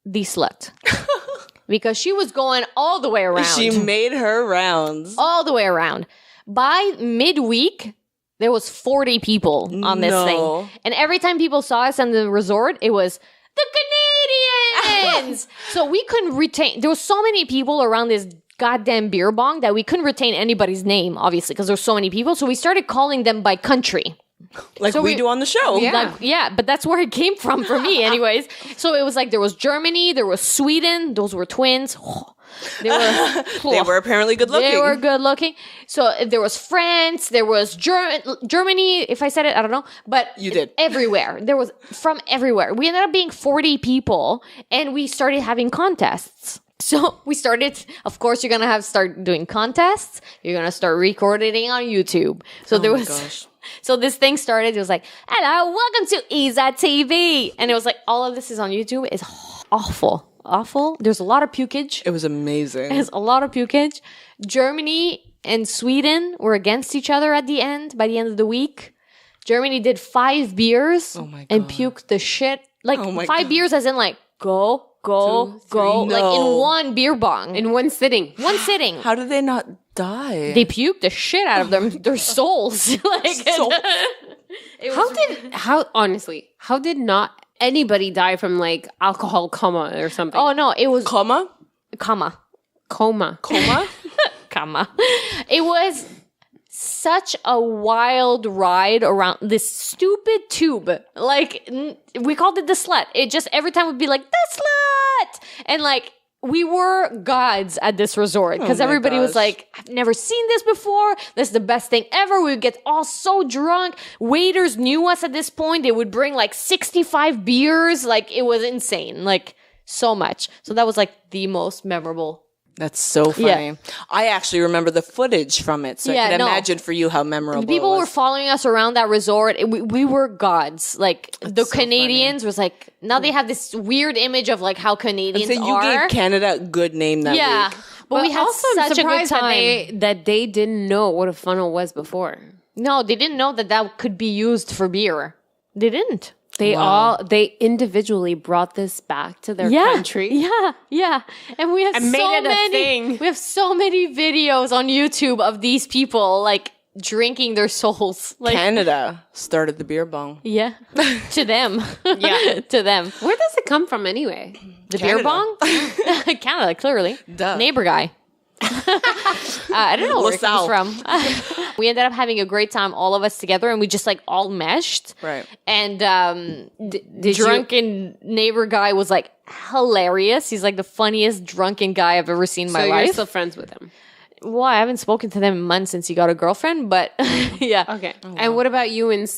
the slut. Because she was going all the way around. She made her rounds. All the way around. By midweek, there was 40 people on this thing. And every time people saw us in the resort, it was the Canadians. So we couldn't retain. There was so many people around this goddamn beer bong that we couldn't retain anybody's name, obviously, because there's so many people. So we started calling them by country. Like So we do on the show. Yeah. But that's where it came from for me, anyways. So it was like there was Germany, there was Sweden. Those were twins. They Were apparently good looking. They were good looking. So there was France, there was Germany. If I said it, I don't know. But You did. Everywhere. There was from everywhere. We ended up being 40 people, and we started having contests. So we started, of course, you're going to start doing contests. You're going to start recording on YouTube. So there was... Gosh. So this thing started. It was like, hello, welcome to Isa TV. And it was like, all of this is on YouTube. It's awful. Awful. There's a lot of pukage. It was amazing. There's a lot of pukage. Germany and Sweden were against each other at the end, by the end of the week. Germany did 5 beers and puked the shit. Like 5 beers as in like, go. 2, 3. Like in one beer bong. In one sitting. One sitting. How did they not die? They puked the shit out of their souls. Like, Honestly, how did not anybody die from like alcohol coma or something? oh no, it was Coma? comma. Coma. Comma. It was such a wild ride around this stupid tube. Like, we called it the slut. It just, every time would be like, the slut! And like, we were gods at this resort because everybody was like, I've never seen this before. This is the best thing ever. We would get all so drunk. Waiters knew us at this point. They would bring like 65 beers. Like, it was insane. Like, so much. So that was like the most memorable. That's so funny. Yeah. I actually remember the footage from it, so I can imagine for you how memorable People it was. were following us around that resort. We were gods. Like, the so Canadians was like, now they have this weird image of like how Canadians So you are. gave Canada a good name that week. But we had also, I'm such a good surprised that time. that they didn't know what a funnel was before. No, they didn't know that could be used for beer. They didn't. They individually brought this back to their country. Yeah. And we have made so it a many. thing. We have so many videos on YouTube of these people like drinking their souls. Like, Canada started the beer bong. yeah, to them. Yeah. To them. Where does it come from anyway? The Canada. beer bong? Canada, clearly. Duh. Neighbor guy. I don't know where it comes from. We ended up having a great time, all of us together, and we just like all meshed. Right. And drunken neighbor guy was like hilarious. He's like the funniest drunken guy I've ever seen in my So life. you're still friends with him. Well, I haven't spoken to them in months since he got a girlfriend, but yeah. Okay. And what about you and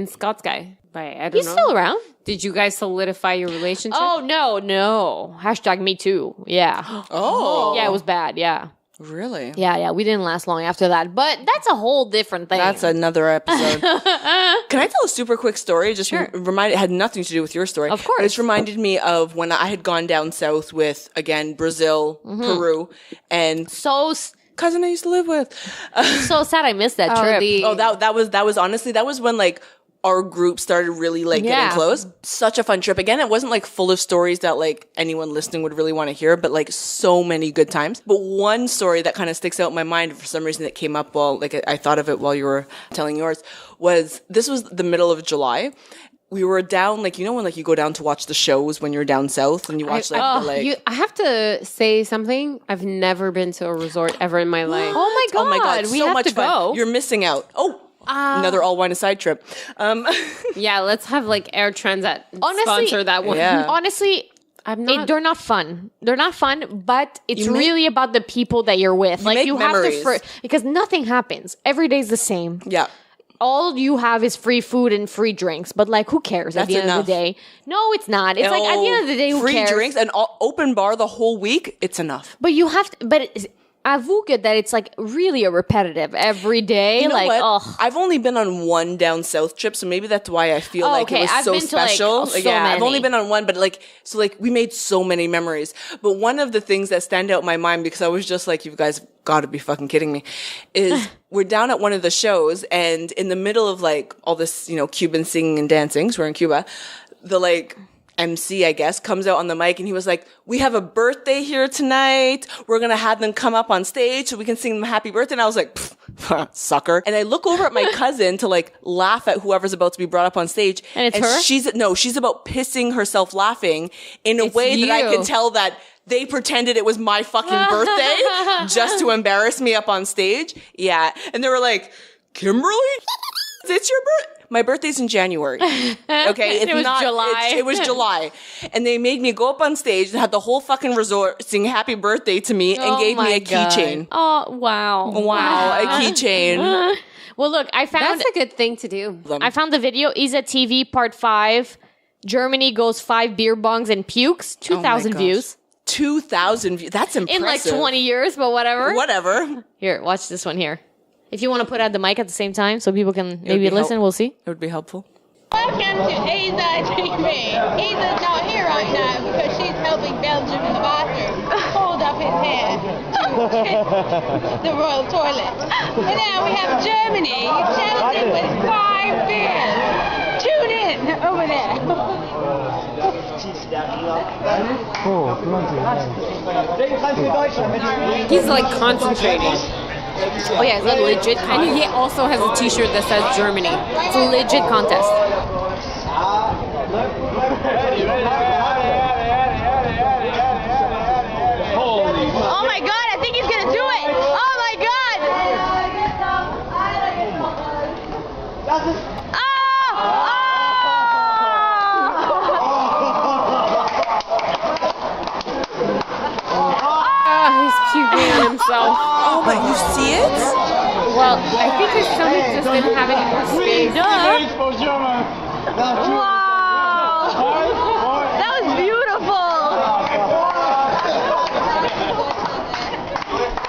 Scott's guy? I don't He's know. still around. Did you guys solidify your relationship? Oh, no. Hashtag me too. Yeah. Oh. Yeah, it was bad. Yeah. Really? Yeah. We didn't last long after that, but that's a whole different thing. That's another episode. Can I tell a super quick story? Just it had nothing to do with your story. Of course. But it's reminded me of when I had gone down south with, again, Brazil, Peru, and so cousin I used to live with. so sad I missed that trip. That was honestly, that was when like our group started really like Yeah. getting close. Such a fun trip. Again, it wasn't like full of stories that like anyone listening would really want to hear, but like so many good times. But one story that kind of sticks out in my mind for some reason that came up while like I thought of it while you were telling yours was this was the middle of July. We were down, like, you know, when like you go down to watch the shows when you're down south and you watch I have to say something. I've never been to a resort ever in my life. Oh my god, we so have much to fun. go. You're missing out. Another all wine aside trip. Yeah, let's have like Air Transat Honestly- sponsor that one. Yeah. Honestly, I'm not. they're not fun. They're not fun, but it's You make- really about the people that you're with. Like make you memories. have to because nothing happens. Every day's the same. Yeah. All you have is free food and free drinks, but like who cares at That's the end of enough. the day? No, it's not. It's like at the end of the day, who free cares? drinks and open bar the whole week, it's enough. But you have to, avoue que that it's like really a repetitive every day. You know like, what? oh, I've only been on one down south trip, so maybe that's why I feel like okay. it was I've so been to, like, special. so I've only many. been on one, but we made so many memories. But one of the things that stand out in my mind, because I was just like, you guys gotta be fucking kidding me, is we're down at one of the shows, and in the middle of like all this, Cuban singing and dancing, so we're in Cuba, the like MC, I guess, comes out on the mic and he was like, we have a birthday here tonight. We're going to have them come up on stage so we can sing them happy birthday. And I was like, sucker. And I look over at my cousin to like laugh at whoever's about to be brought up on stage. And it's her? She's about pissing herself laughing in a way that I could tell that they pretended it was my fucking birthday just to embarrass me up on stage. Yeah. And they were like, Kimberly, it's your birthday. My birthday's in January. Okay, It was July. It was July, and they made me go up on stage and had the whole fucking resort sing "Happy Birthday" to me and gave me a keychain. Oh, wow. Wow, a keychain. Well, look, I found That's a good thing to do. I found the video. Isa TV Part 5. Germany goes 5 beer bongs and pukes. 2,000 gosh. views. 2,000 views. That's impressive. In like 20 years, but whatever. Whatever. Here, watch this one here. If you want to put out the mic at the same time so people can maybe be listen, we'll see. It would be helpful. Welcome to Isa TV. Isa's not here right now because she's helping Belgium in the bathroom hold up his hair to the royal toilet. And now we have Germany challenging with 5 beers. Tune in over there. He's like concentrating. Oh, yeah, is that legit? And he also has a t-shirt that says Germany. It's a legit contest. Oh my god, I think he's gonna do it! Oh my god! He's puking on himself. Oh, but you see it? Well, I think his stomach just didn't have any more space. Wow! That was beautiful!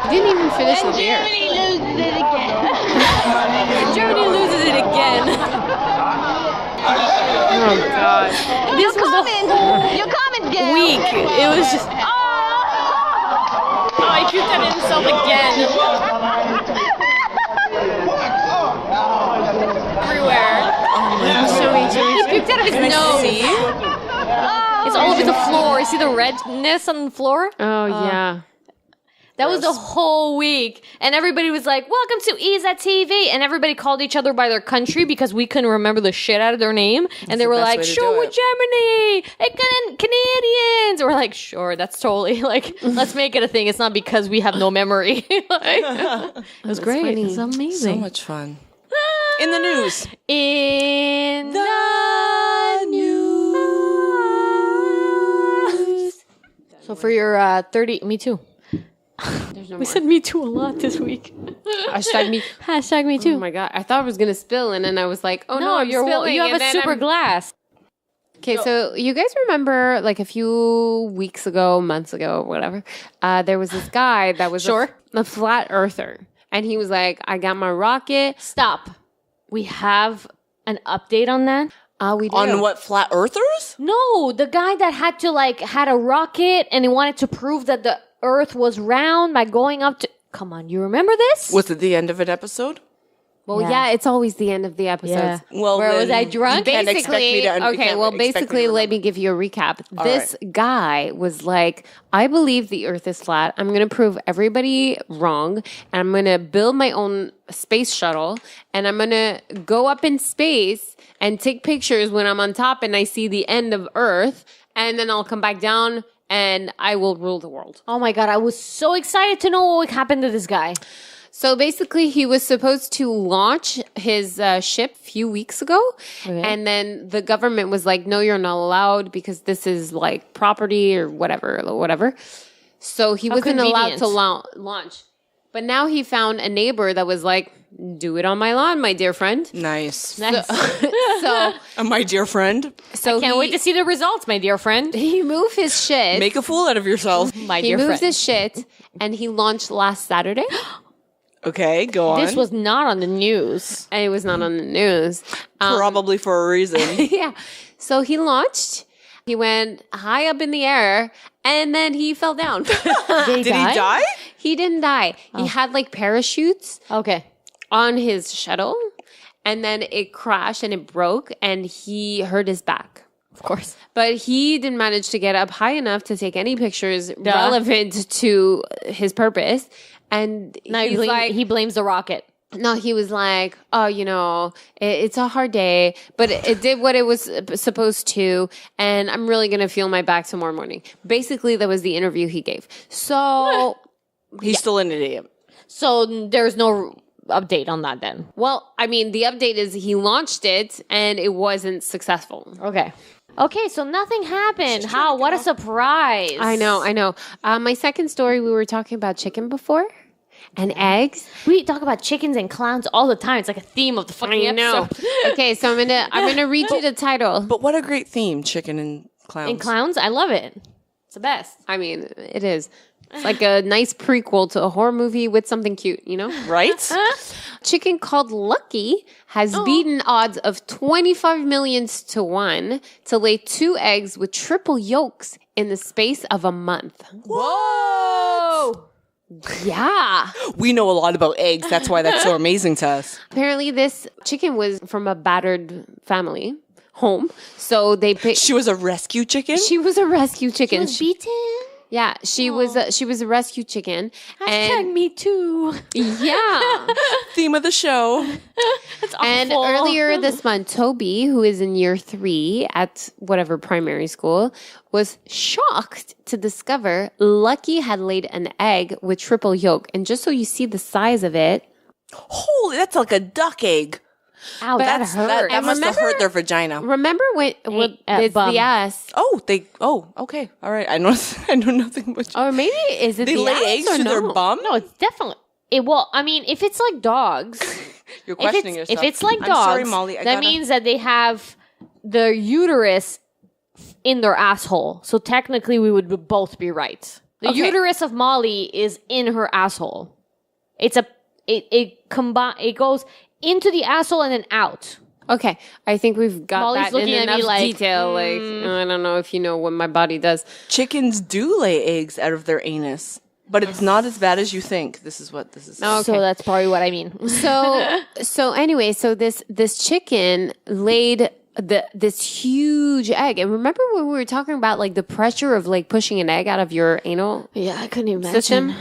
Didn't even finish the beer. Germany loses it again. Germany loses it again. Oh god. This was the Your comment, Gail. week. It was just... Oh, he puked at himself again. Everywhere. He puked out of his nose. See? It's all over the floor. You see the redness on the floor? Oh yeah. That was the whole week. And everybody was like, welcome to Isa TV. And everybody called each other by their country because we couldn't remember the shit out of their name. And they the were best like, way to sure, do we're it. Germany. Hey, Canadians. We're like, sure, that's totally like, let's make it a thing. It's not because we have no memory. Like, it was great. funny. It's So amazing. much fun. In the news. In the news. So for your 30, me too. There's no We more. said me too a lot this week. Hashtag me. Hashtag me too. Oh my god. I thought I was gonna spill and then I was like, oh no, I'm spilling. you have and a then super I'm- glass. Okay, so you guys remember like a few weeks ago, months ago, whatever, there was this guy that was Sure. a flat earther. And he was like, I got my rocket. Stop. We have an update on that. We do. On what, flat earthers? No, the guy that had a rocket and he wanted to prove that the Earth was round by going up to. Come on, you remember this? Was it the end of an episode? Well, Yeah. yeah, it's always the end of the episodes. Well, Where was then I drunk? You can't expect me to. you Okay, can't well, expect me to basically, let remember. me give you a recap. This guy was like, I believe the earth is flat. I'm going to prove everybody wrong. And I'm going to build my own space shuttle. And I'm going to go up in space and take pictures when I'm on top and I see the end of Earth. And then I'll come back down and I will rule the world. Oh my God, I was so excited to know what happened to this guy. So basically, he was supposed to launch his ship a few weeks ago. Okay. And then the government was like, no, you're not allowed because this is like property or whatever. So he wasn't allowed to launch. But now he found a neighbor that was like, do it on my lawn, my dear friend. Nice. Nice. So, My dear friend, Can't wait to see the results, my dear friend. he moved his shit. make a fool out of yourself. My he dear moved friend. his shit, and he launched last Saturday. Okay, go on. This was not on the news. And it was not on the news. Probably for a reason. Yeah. So he launched. He went high up in the air, and then he fell down. Did Did he die? He didn't die. He had like parachutes Okay. on his shuttle, and then it crashed and it broke, and he hurt his back. Of course. But he didn't manage to get up high enough to take any pictures relevant to his purpose. And Now he's like, he blames the rocket. no, he was like, oh, it's a hard day, but it did what it was supposed to, and I'm really going to feel my back tomorrow morning. Basically, that was the interview he gave. So, He's still an idiot. So there's no update on that then. well, I mean, the update is he launched it, and it wasn't successful. Okay. Okay, so nothing happened. How? What a surprise. I know. My second story, we were talking about chicken before and eggs. We talk about chickens and clowns all the time. It's like a theme of the fucking I know. episode. Okay, so I'm gonna read you the title. But what a great theme, chicken and clowns. And clowns, I love it. It's the best. I mean, it is. It's like a nice prequel to a horror movie with something cute, Right? Chicken called Lucky has beaten odds of 25 million to 1 to lay 2 eggs with triple yolks in the space of a month. Whoa! Yeah. We know a lot about eggs. That's why that's so amazing to us. Apparently, this chicken was from a battered family home. So they picked. She was a rescue chicken? She was a rescue chicken. Beaten? Yeah, she was a rescue chicken. Hashtag me too. Yeah. Theme of the show. That's awful. And earlier this month, Toby, who is in year 3 at whatever primary school, was shocked to discover Lucky had laid an egg with triple yolk. And just so you see the size of it, Holy, that's like a duck egg. Ow, that That, hurt. that must have hurt their vagina. remember when it's bum. the ass? Okay. All right. I know nothing about Or maybe is it They the lay ass eggs or to no? their bum? No, it's definitely. I mean, if it's like dogs, You're questioning yourself. if it's like I'm dogs, sorry, Molly. that means that they have the uterus in their asshole. So technically, we would both be right. The Okay. uterus of Molly is in her asshole. It goes into the asshole and then out. Okay, I think we've got Molly's that in looking at me enough like, detail. Like, I don't know if you know what my body does. chickens do lay eggs out of their anus, but it's not as bad as you think. This is. Okay. So that's probably what I mean. So anyway, so this chicken laid this huge egg, and remember when we were talking about like the pressure of like pushing an egg out of your anal Yeah, I couldn't imagine. system?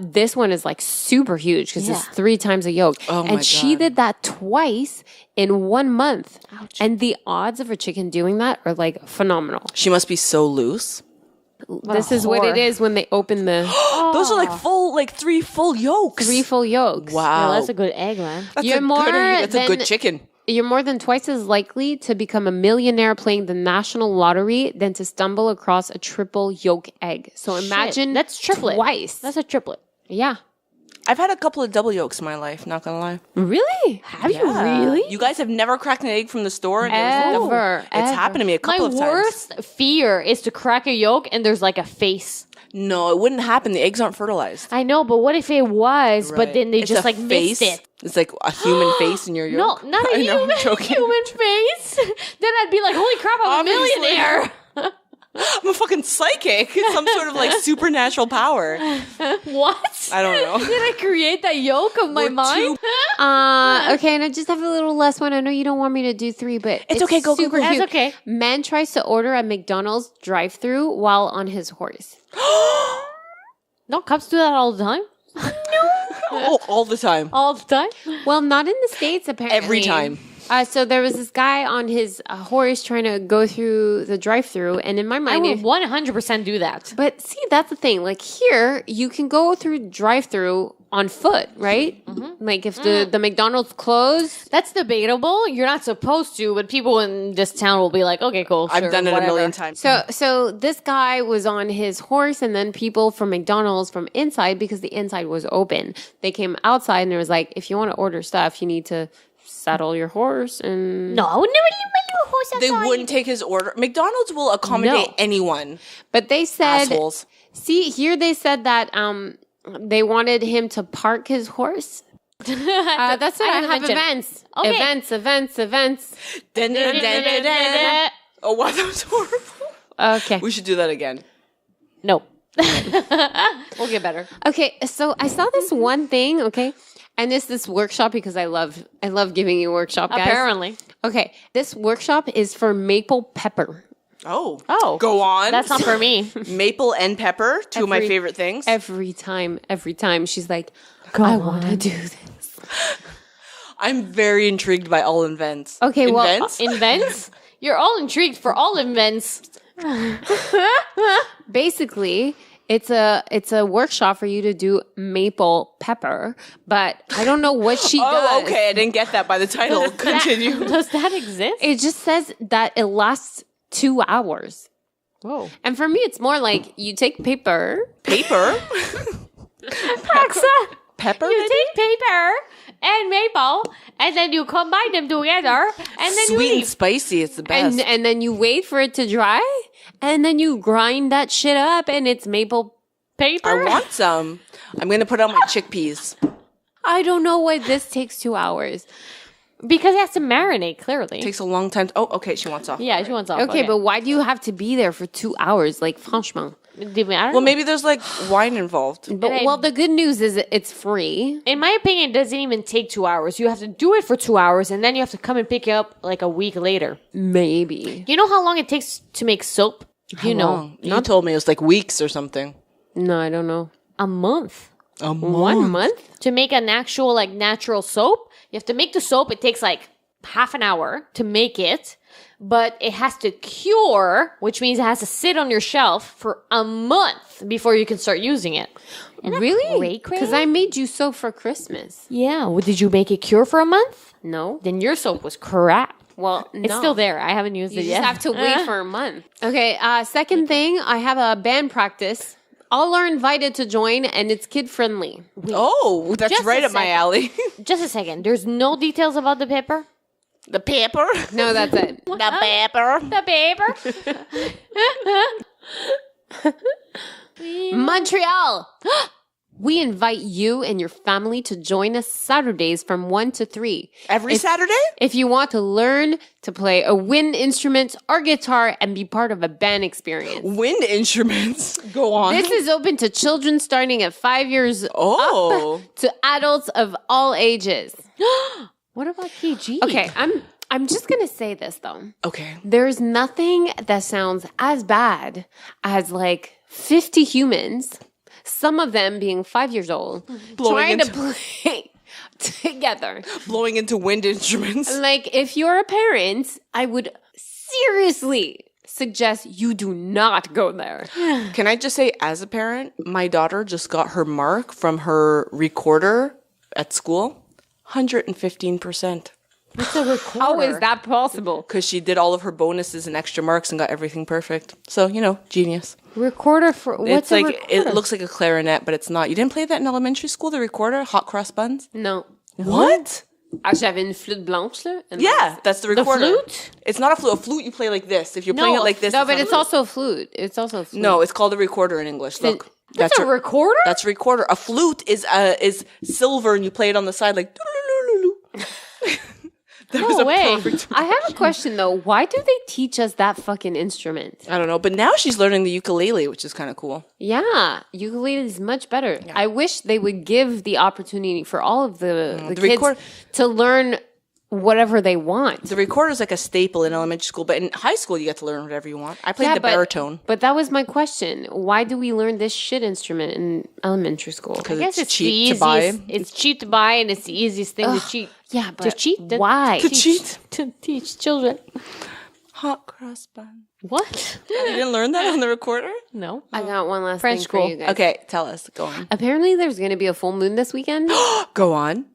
This one is like super huge because it's 3 times a yolk. Oh my and she God. did that twice in 1 month. And the odds of a chicken doing that are like phenomenal. She must be so loose. This is what whore. it is when they open the Those are like 3 full yolks. 3 full yolks. Wow. Well, that's a good egg, man. That's You're that's a good than- chicken. You're more than twice as likely to become a millionaire playing the national lottery than to stumble across a triple yolk egg. So imagine That's triplet. twice. That's a triplet. Yeah. I've had a couple of double yolks in my life, not gonna lie. Really? Have you really? You guys have never cracked an egg from the store? And there's no- Ever. It's happened to me a My couple of times. worst fear is to crack a yolk and there's like a face. No, it wouldn't happen. The eggs aren't fertilized. I know, but what if it was, but Right. then they It's just a like missed face. it? It's like a human face in your yolk. No, not a I know, human, I'm joking. human face. Then I'd be like, holy crap, I'm Obviously. a millionaire. I'm a fucking psychic. It's some sort of like supernatural power. What? I don't know. Did I create that yolk of my We're mind? Okay, and I just have a little last one. I know you don't want me to do 3, but It's okay, go, go, super go. cute. That's okay. Man tries to order a McDonald's drive-through while on his horse. No, cops do that all the time. Oh, all the time. All the time. Well, not in the States, apparently. Every time. So there was this guy on his horse trying to go through the drive-through, and in my I mind, would 100% do that. but see, that's the thing. Like here, you can go through drive-through on foot, right? Like if the McDonald's closed. That's debatable. You're not supposed to, but people in this town will be like, okay, cool. I've sure, done it whatever. a million times. So this guy was on his horse, and then people from McDonald's from inside, because the inside was open, they came outside and it was like, if you want to order stuff, you need to saddle your horse. And No, I would never leave my little horse They outside. wouldn't take his order. McDonald's will accommodate No. anyone. but they said, Assholes. see here, they said that they wanted him to park his horse. That's what I didn't have mention. events. Okay. Events. Dun, dun, dun, dun, dun. Oh, wow, that was horrible. Okay. We should do that again. No. We'll get better. Okay, so I saw this one thing, okay? And it's this workshop because I love giving you workshop, guys. Apparently. Okay, this workshop is for maple pepper. Oh. Oh. Go on. That's not for me. Maple and pepper, two of my Every- favorite things. Every time she's like, I want to do this. I'm very intrigued by all invents. Okay, well, Invents? Invents? You're all intrigued for all invents. Basically, it's a workshop for you to do maple pepper, but I don't know what she Oh, does. okay. I didn't get that by the title. Continue. Does that exist? It just says that it lasts 2 hours. Whoa. And for me, it's more like you take paper. Paper? Pepper? You maybe? take paper and maple, and then you combine them together, and then you Sweet and leave. spicy. It's the best. And then you wait for it to dry, and then you grind that shit up, and it's maple paper. I want some. I'm going to put on my chickpeas. I don't know why this takes 2 hours. Because it has to marinate, clearly. It takes a long time. Oh, okay. She wants off. Yeah, she wants off. Okay, but why do you have to be there for 2 hours? Like, franchement. I don't Well, know. maybe there's like wine involved. But, I- well, the good news is it's free. In my opinion, it doesn't even take 2 hours. You have to do it for 2 hours, and then you have to come and pick it up like a week later. Maybe. You know how long it takes to make soap? You know, Long. You told me it was like weeks or something. No, I don't know. a month. A 1 month? To make an actual like natural soap, you have to make the soap. It takes like half an hour to make it, but it has to cure, which means it has to sit on your shelf for a month before you can start using it. Really? cray? Because I made you soap for Christmas. Yeah. Well, did you make it cure for a month? No? Then your soap was crap. Well, no. It's still there. I haven't used You it just yet. have to wait for a month. Okay, second thing, I have a band practice. All are invited to join, and it's kid-friendly. Oh, that's Just right a up my second. alley. Just a second. There's no details about the paper. The pepper. No, that's it. The pepper. The paper. Montreal! We invite you and your family to join us Saturdays from 1 to 3. Every Saturday? If you want to learn to play a wind instrument or guitar and be part of a band experience. Wind instruments. Go on. This is open to children starting at 5 years Oh. up to adults of all ages. What about KG? Okay, I'm just going to say this though. Okay. There's nothing that sounds as bad as like 50 humans, some of them being 5 years old, trying to play together. Blowing into wind instruments. Like, if you're a parent, I would seriously suggest you do not go there. Can I just say, as a parent, my daughter just got her mark from her recorder at school. 115%. What's a recorder? How is that possible? Because she did all of her bonuses and extra marks and got everything perfect. So, you know, genius. Recorder for what's It's a like, recorder? it looks like a clarinet, but it's not. You didn't play that in elementary school, the recorder? Hot cross buns? No. What? Ah, j'avais une flûte blanche, là. and Yeah, that's the recorder. flute? It's not a flute. A flute you play like this. If you're playing it like this. No, but not it's a flute. also a flute. It's also a flute. No, it's called a recorder in English. Look. That's a recorder? That's a recorder. A flute is silver and you play it on the side like doo-loo-loo-loo-loo. That was No a way. perfect. I have a question, though. Why do they teach us that fucking instrument? I don't know, but now she's learning the ukulele, which is kind of cool. Yeah, ukulele is much better. I wish they would give the opportunity for all of the the kids record- to learn whatever they want. The recorder is like a staple in elementary school, but in high school you get to learn whatever you want. I played the baritone But that was my question. Why do we learn this shit instrument in elementary school? because I guess it's it's cheap the to buy. easiest. It's cheap to buy, and it's the easiest thing to cheat. Yeah, To but cheat? why? To cheat. To teach children. Hot cross bun. What? You didn't learn that on the recorder? No. I got one last French thing school. for you guys. Okay, tell us. Go on. Apparently, there's going to be a full moon this weekend. Go on.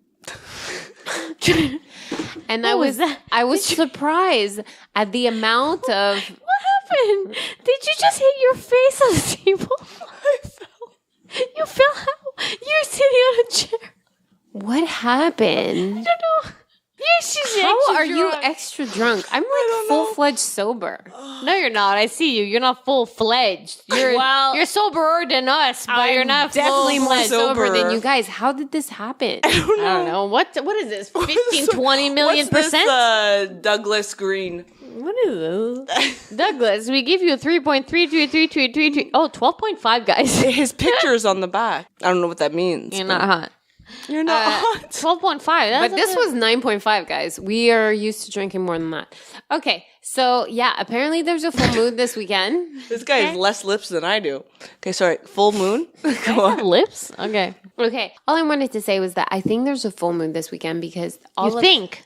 And What was that? I was surprised at the amount of. What happened? Did you just hit your face on the table? I fell. You fell how? You're sitting on a chair. What happened? I don't know. Yes, she's How extra are you drunk. extra drunk? I'm like full-fledged sober. No, you're not. I see you. You're not full-fledged. You're soberer than us, but you're not definitely more full-fledged. sober than sober. you guys. How did this happen? I don't know. What is this? 15, 20 million What's percent? this, Douglas Green? What is this? Douglas, we give you a 3.33333. Oh, 12.5, guys. His picture's on the back. I don't know what that means. You're not hot. You're not hot. 12.5. But this was 9.5, guys. We are used to drinking more than that. Okay, so yeah, apparently there's a full moon this weekend. This guy has less lips than I do. Okay, sorry. Full moon? Go on. lips? Okay. Okay, all I wanted to say was that I think there's a full moon this weekend because You think?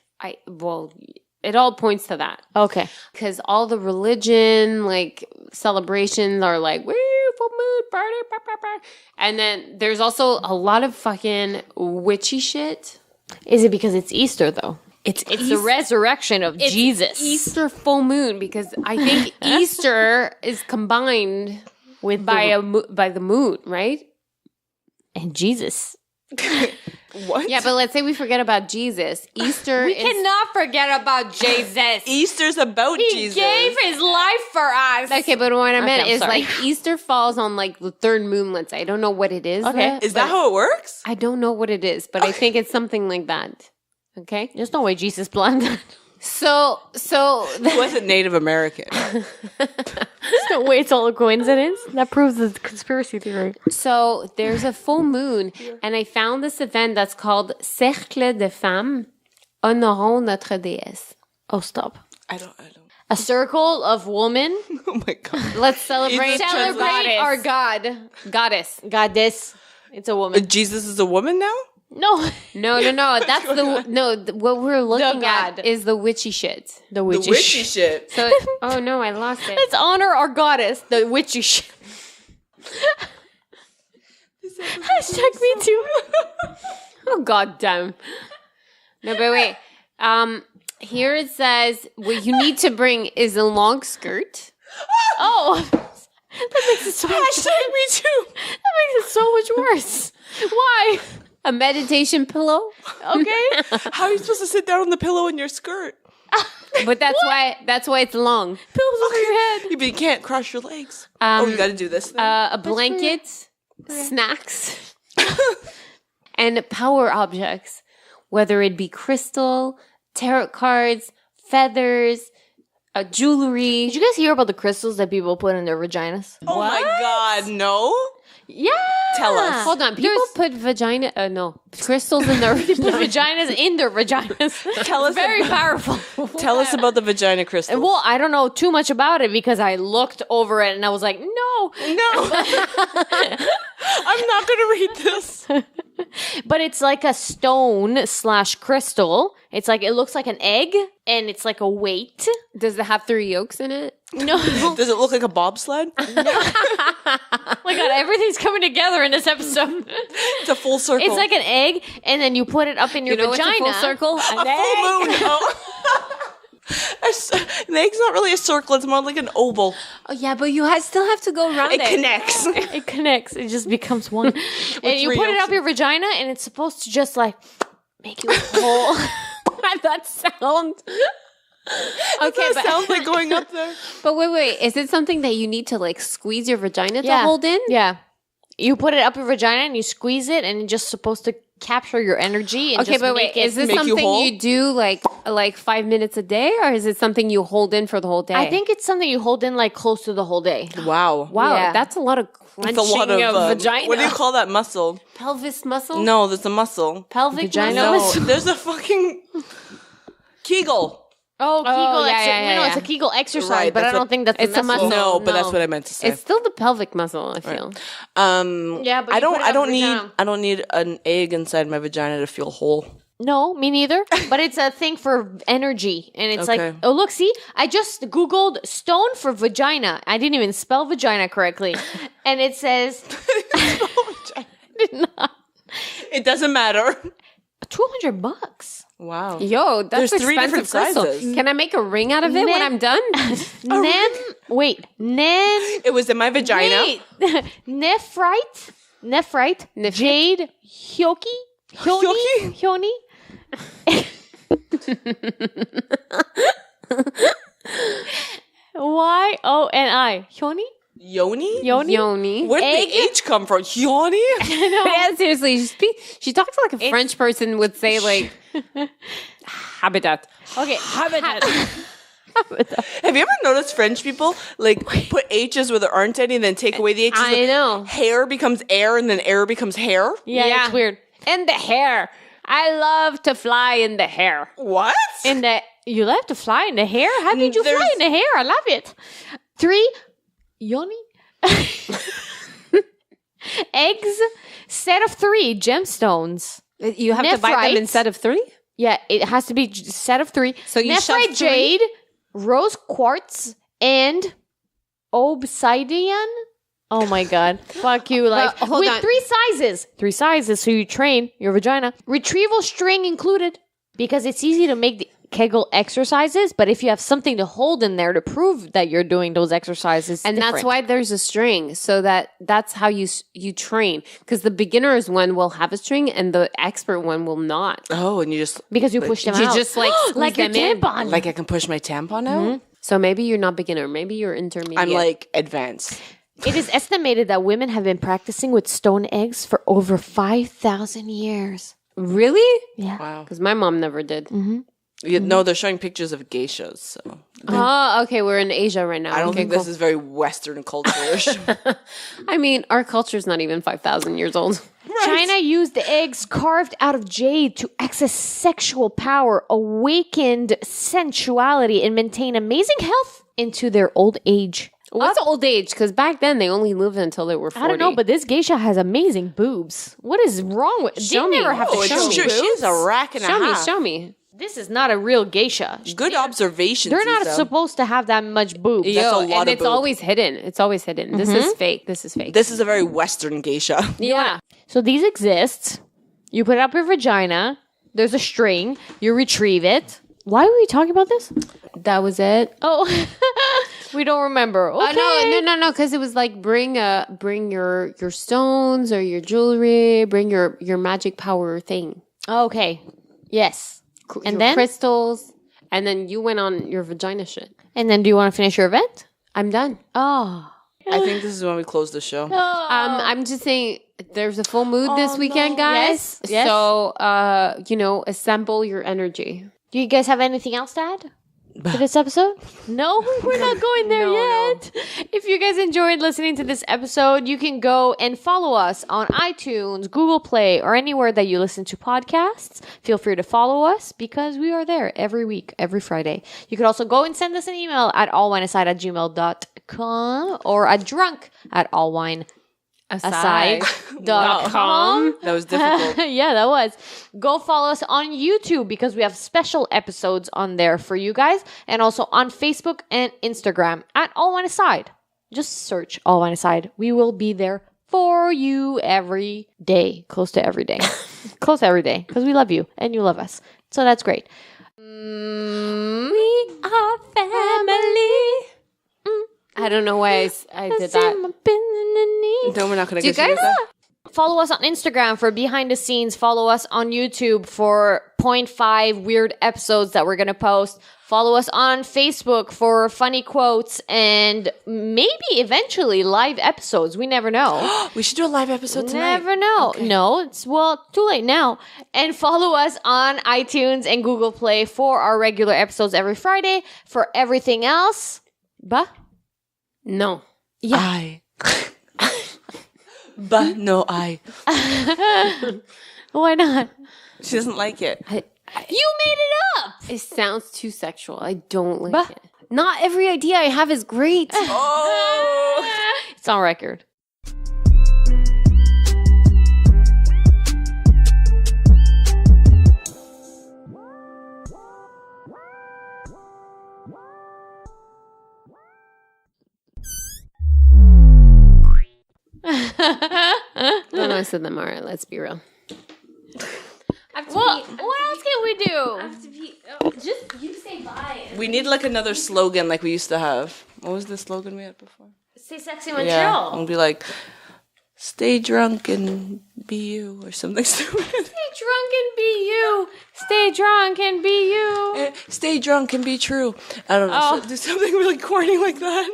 it all points to that. Okay. Because all the religion, like, celebrations are like, woo, full moon, party, bah, bah, bah. And then there's also a lot of fucking witchy shit. Is it because it's Easter, though? It's The resurrection of Jesus. Easter full moon because I think Easter is combined with by the moon, right? and Jesus. What? Yeah, but let's say we forget about Jesus. Easter is cannot forget about Jesus. Easter's about Jesus. his life for us. okay, but what I meant I'm is sorry. like Easter falls on like the third moon. Let's say I don't know what it is. Okay. yet, Is that but how it works? I don't know what it is, but I think it's something like that. Okay, There's no way Jesus planned that. so He wasn't Native American. There's no way it's all a coincidence. That proves the conspiracy theory. So there's a full moon, and I found this event that's called Cercle de Femmes Honorons Notre Déesse. Oh, stop. I don't. A circle of women. Oh my God. Let's celebrate Either Celebrate our God. Goddess. It's a woman. Jesus is a woman now? No. No. That's what we're looking God. at is the witchy shit. The The witchy witchy shit. So oh no, I lost it. Let's honor our goddess, the witchy shit. Hashtag me too. Oh god damn. No, but wait. Here it says what you need to bring is a long skirt. Oh. That makes it so much Hashtag me too. That makes it so much worse. Why? A meditation pillow. Okay. How are you supposed to sit down on the pillow in your skirt? But that's why it's long. Pillows over your head. But you can't cross your legs. You got to do this thing. A blanket, snacks, and power objects, whether it be crystal, tarot cards, feathers, jewelry. Did you guys hear about the crystals that people put in their vaginas? Oh my God, no. Yeah. Tell us. Hold on, people put crystals in their Put vaginas in their vaginas. Tell us Very about- powerful. Tell us about the vagina crystals. Well, I don't know too much about it because I looked over it and I was like, no. No. I'm not going to read this. But it's like a stone / crystal. It's like, it looks like an egg and it's like a weight. Does it have 3 yolks in it? No. Does it look like a bobsled? Oh my God, everything's coming together in this episode. It's a full circle. It's like an egg and then you put it up in your You know vagina. what's a full circle? a full moon. An egg's not really a circle. It's more like an oval. Oh yeah, but you still have to go around It connects. It connects. It just becomes one. And you 3 put it yolks up your vagina and it's supposed to just like make you whole. that sound. Okay, It sounds like going up there. but wait. Is it something that you need to like squeeze your vagina to hold in? Yeah. You put it up your vagina and you squeeze it and it's just supposed to capture your energy and Okay, just but make wait, it is this make you something whole? you do like 5 minutes a day, or is it something you hold in for the whole day? I think it's something you hold in like close to the whole day. Wow. Wow, Yeah. that's a lot of clenching It's a lot of vagina. what do you call that muscle? Pelvis muscle? No, there's a muscle. Pelvic Vagina muscle? No, there's a fucking Kegel. Oh, Kegel yeah, No, yeah. it's a Kegel exercise, Right, but I that's don't what- think that's it's a muscle. No, but no. that's what I meant to say. It's still the pelvic muscle, I feel. Yeah, but I you don't. put it I up don't your need. vagina. I don't need an egg inside my vagina to feel whole. No, me neither. But it's a thing for energy. And it's Okay. like, oh, look, see? I just Googled stone for vagina. I didn't even spell vagina correctly. And it says... It doesn't matter. $200. Wow. Yo, that's There's 3 expensive different crystal. sizes. Can I make a ring out of it when I'm done? It was in my vagina. Wait. Nephrite, jade, hyoki, hyoni. Y-O-N-I. Hyoni? Yoni? Yoni. Where did Egg? the H come from? Yoni? Yeah, seriously. She talks like a French person would say, like, habitat. Okay. Have you ever noticed French people like put H's where there aren't any and then take away the H's? I know. Hair becomes air and then air becomes hair? Yeah, it's weird. And the hair. I love to fly in the hair. What? You love to fly in the hair? How did you fly in the hair? I love it. 3, yoni. Eggs, set of 3 gemstones. You have to buy them Nephrite. instead of 3? Yeah, it has to be set of 3. So you shove Nephrite 3? jade, rose quartz, and obsidian. Oh my god. Fuck you. Like, hold with on. 3 sizes. 3 sizes, so you train your vagina. Retrieval string included. Because it's easy to make the Kegel exercises, but if you have something to hold in there to prove that you're doing those exercises, And that's why there's a string, so that's how you train. Because the beginner's one will have a string, and the expert one will not. Oh, and you just because you push them You out. just like squeeze like your them in. tampon. like I can push my tampon out? So maybe you're not beginner. Maybe you're intermediate. I'm like advanced. It is estimated that women have been practicing with stone eggs for over 5,000 years. really? Yeah. Wow. Because my mom never did. No, they're showing pictures of geishas. So Oh, okay. We're in Asia right now. I don't Okay, think this is very Western culture-ish. I mean, our culture's not even 5,000 years old. China used the eggs carved out of jade to access sexual power, awakened sensuality, and maintain amazing health into their old age. What's old age? Because back then they only lived until they were 40. I don't know, but this geisha has amazing boobs. What is wrong with? Show They me. never have Oh, to show me it's true. boobs. She's a rack and a show me, half. show me. This is not a real geisha. Good observation. They're not Cesar. supposed to have that much boobs. That's a lot and of it's boob. always hidden. It's always hidden. This is fake. This is fake. This is a very Western geisha. yeah. So these exist. You put it up your vagina. There's a string. You retrieve it. Why were we talking about this? That was it. Oh, we don't remember. Okay. No. Because it was like bring your stones or your jewelry. Bring your magic power thing. Okay. Yes. And Your then? crystals. And then you went on your vagina shit. And then do you want to finish your event? I'm done. Oh. I think this is when we close the show. I'm just saying there's a full mood this weekend, guys. Yes. So assemble your energy. Do you guys have anything else to add to this episode? No, we're not going there yet. If you guys enjoyed listening to this episode, you can go and follow us on iTunes, Google Play, or anywhere that you listen to podcasts. Feel free to follow us because we are there every week, every Friday. You could also go and send us an email at allwineaside@gmail.com or at drunk@allwineaside.com. That was difficult. Yeah, that was. Go follow us on YouTube because we have special episodes on there for you guys, and also on Facebook and Instagram at All Wine Aside. Just search All Wine Aside. We will be there for you every day, close to every day, because we love you and you love us. So that's great. We are family. I don't know why I did that. No, we're not going to Do you get guys? Follow us on Instagram for behind the scenes. Follow us on YouTube for 0.5 weird episodes that we're going to post. Follow us on Facebook for funny quotes and maybe eventually live episodes. We never know. We should do a live episode tonight. Never know. Okay. No, it's too late now. And follow us on iTunes and Google Play for our regular episodes every Friday. For everything else, No. I. But no, I. Why not? She doesn't like it. You made it up. It sounds too sexual. I don't like it. Not every idea I have is great. Oh! It's on record. Well, most of them are. Let's be real. Well, what else can we do? Just you say bye. We need like another slogan like we used to have. What was the slogan we had before? Stay sexy Yeah, Montreal. and be like, stay drunk and be you or something stupid. Stay drunk and be you. Stay drunk and be you. Stay drunk and be true. I don't know. Oh. Do something really corny like that.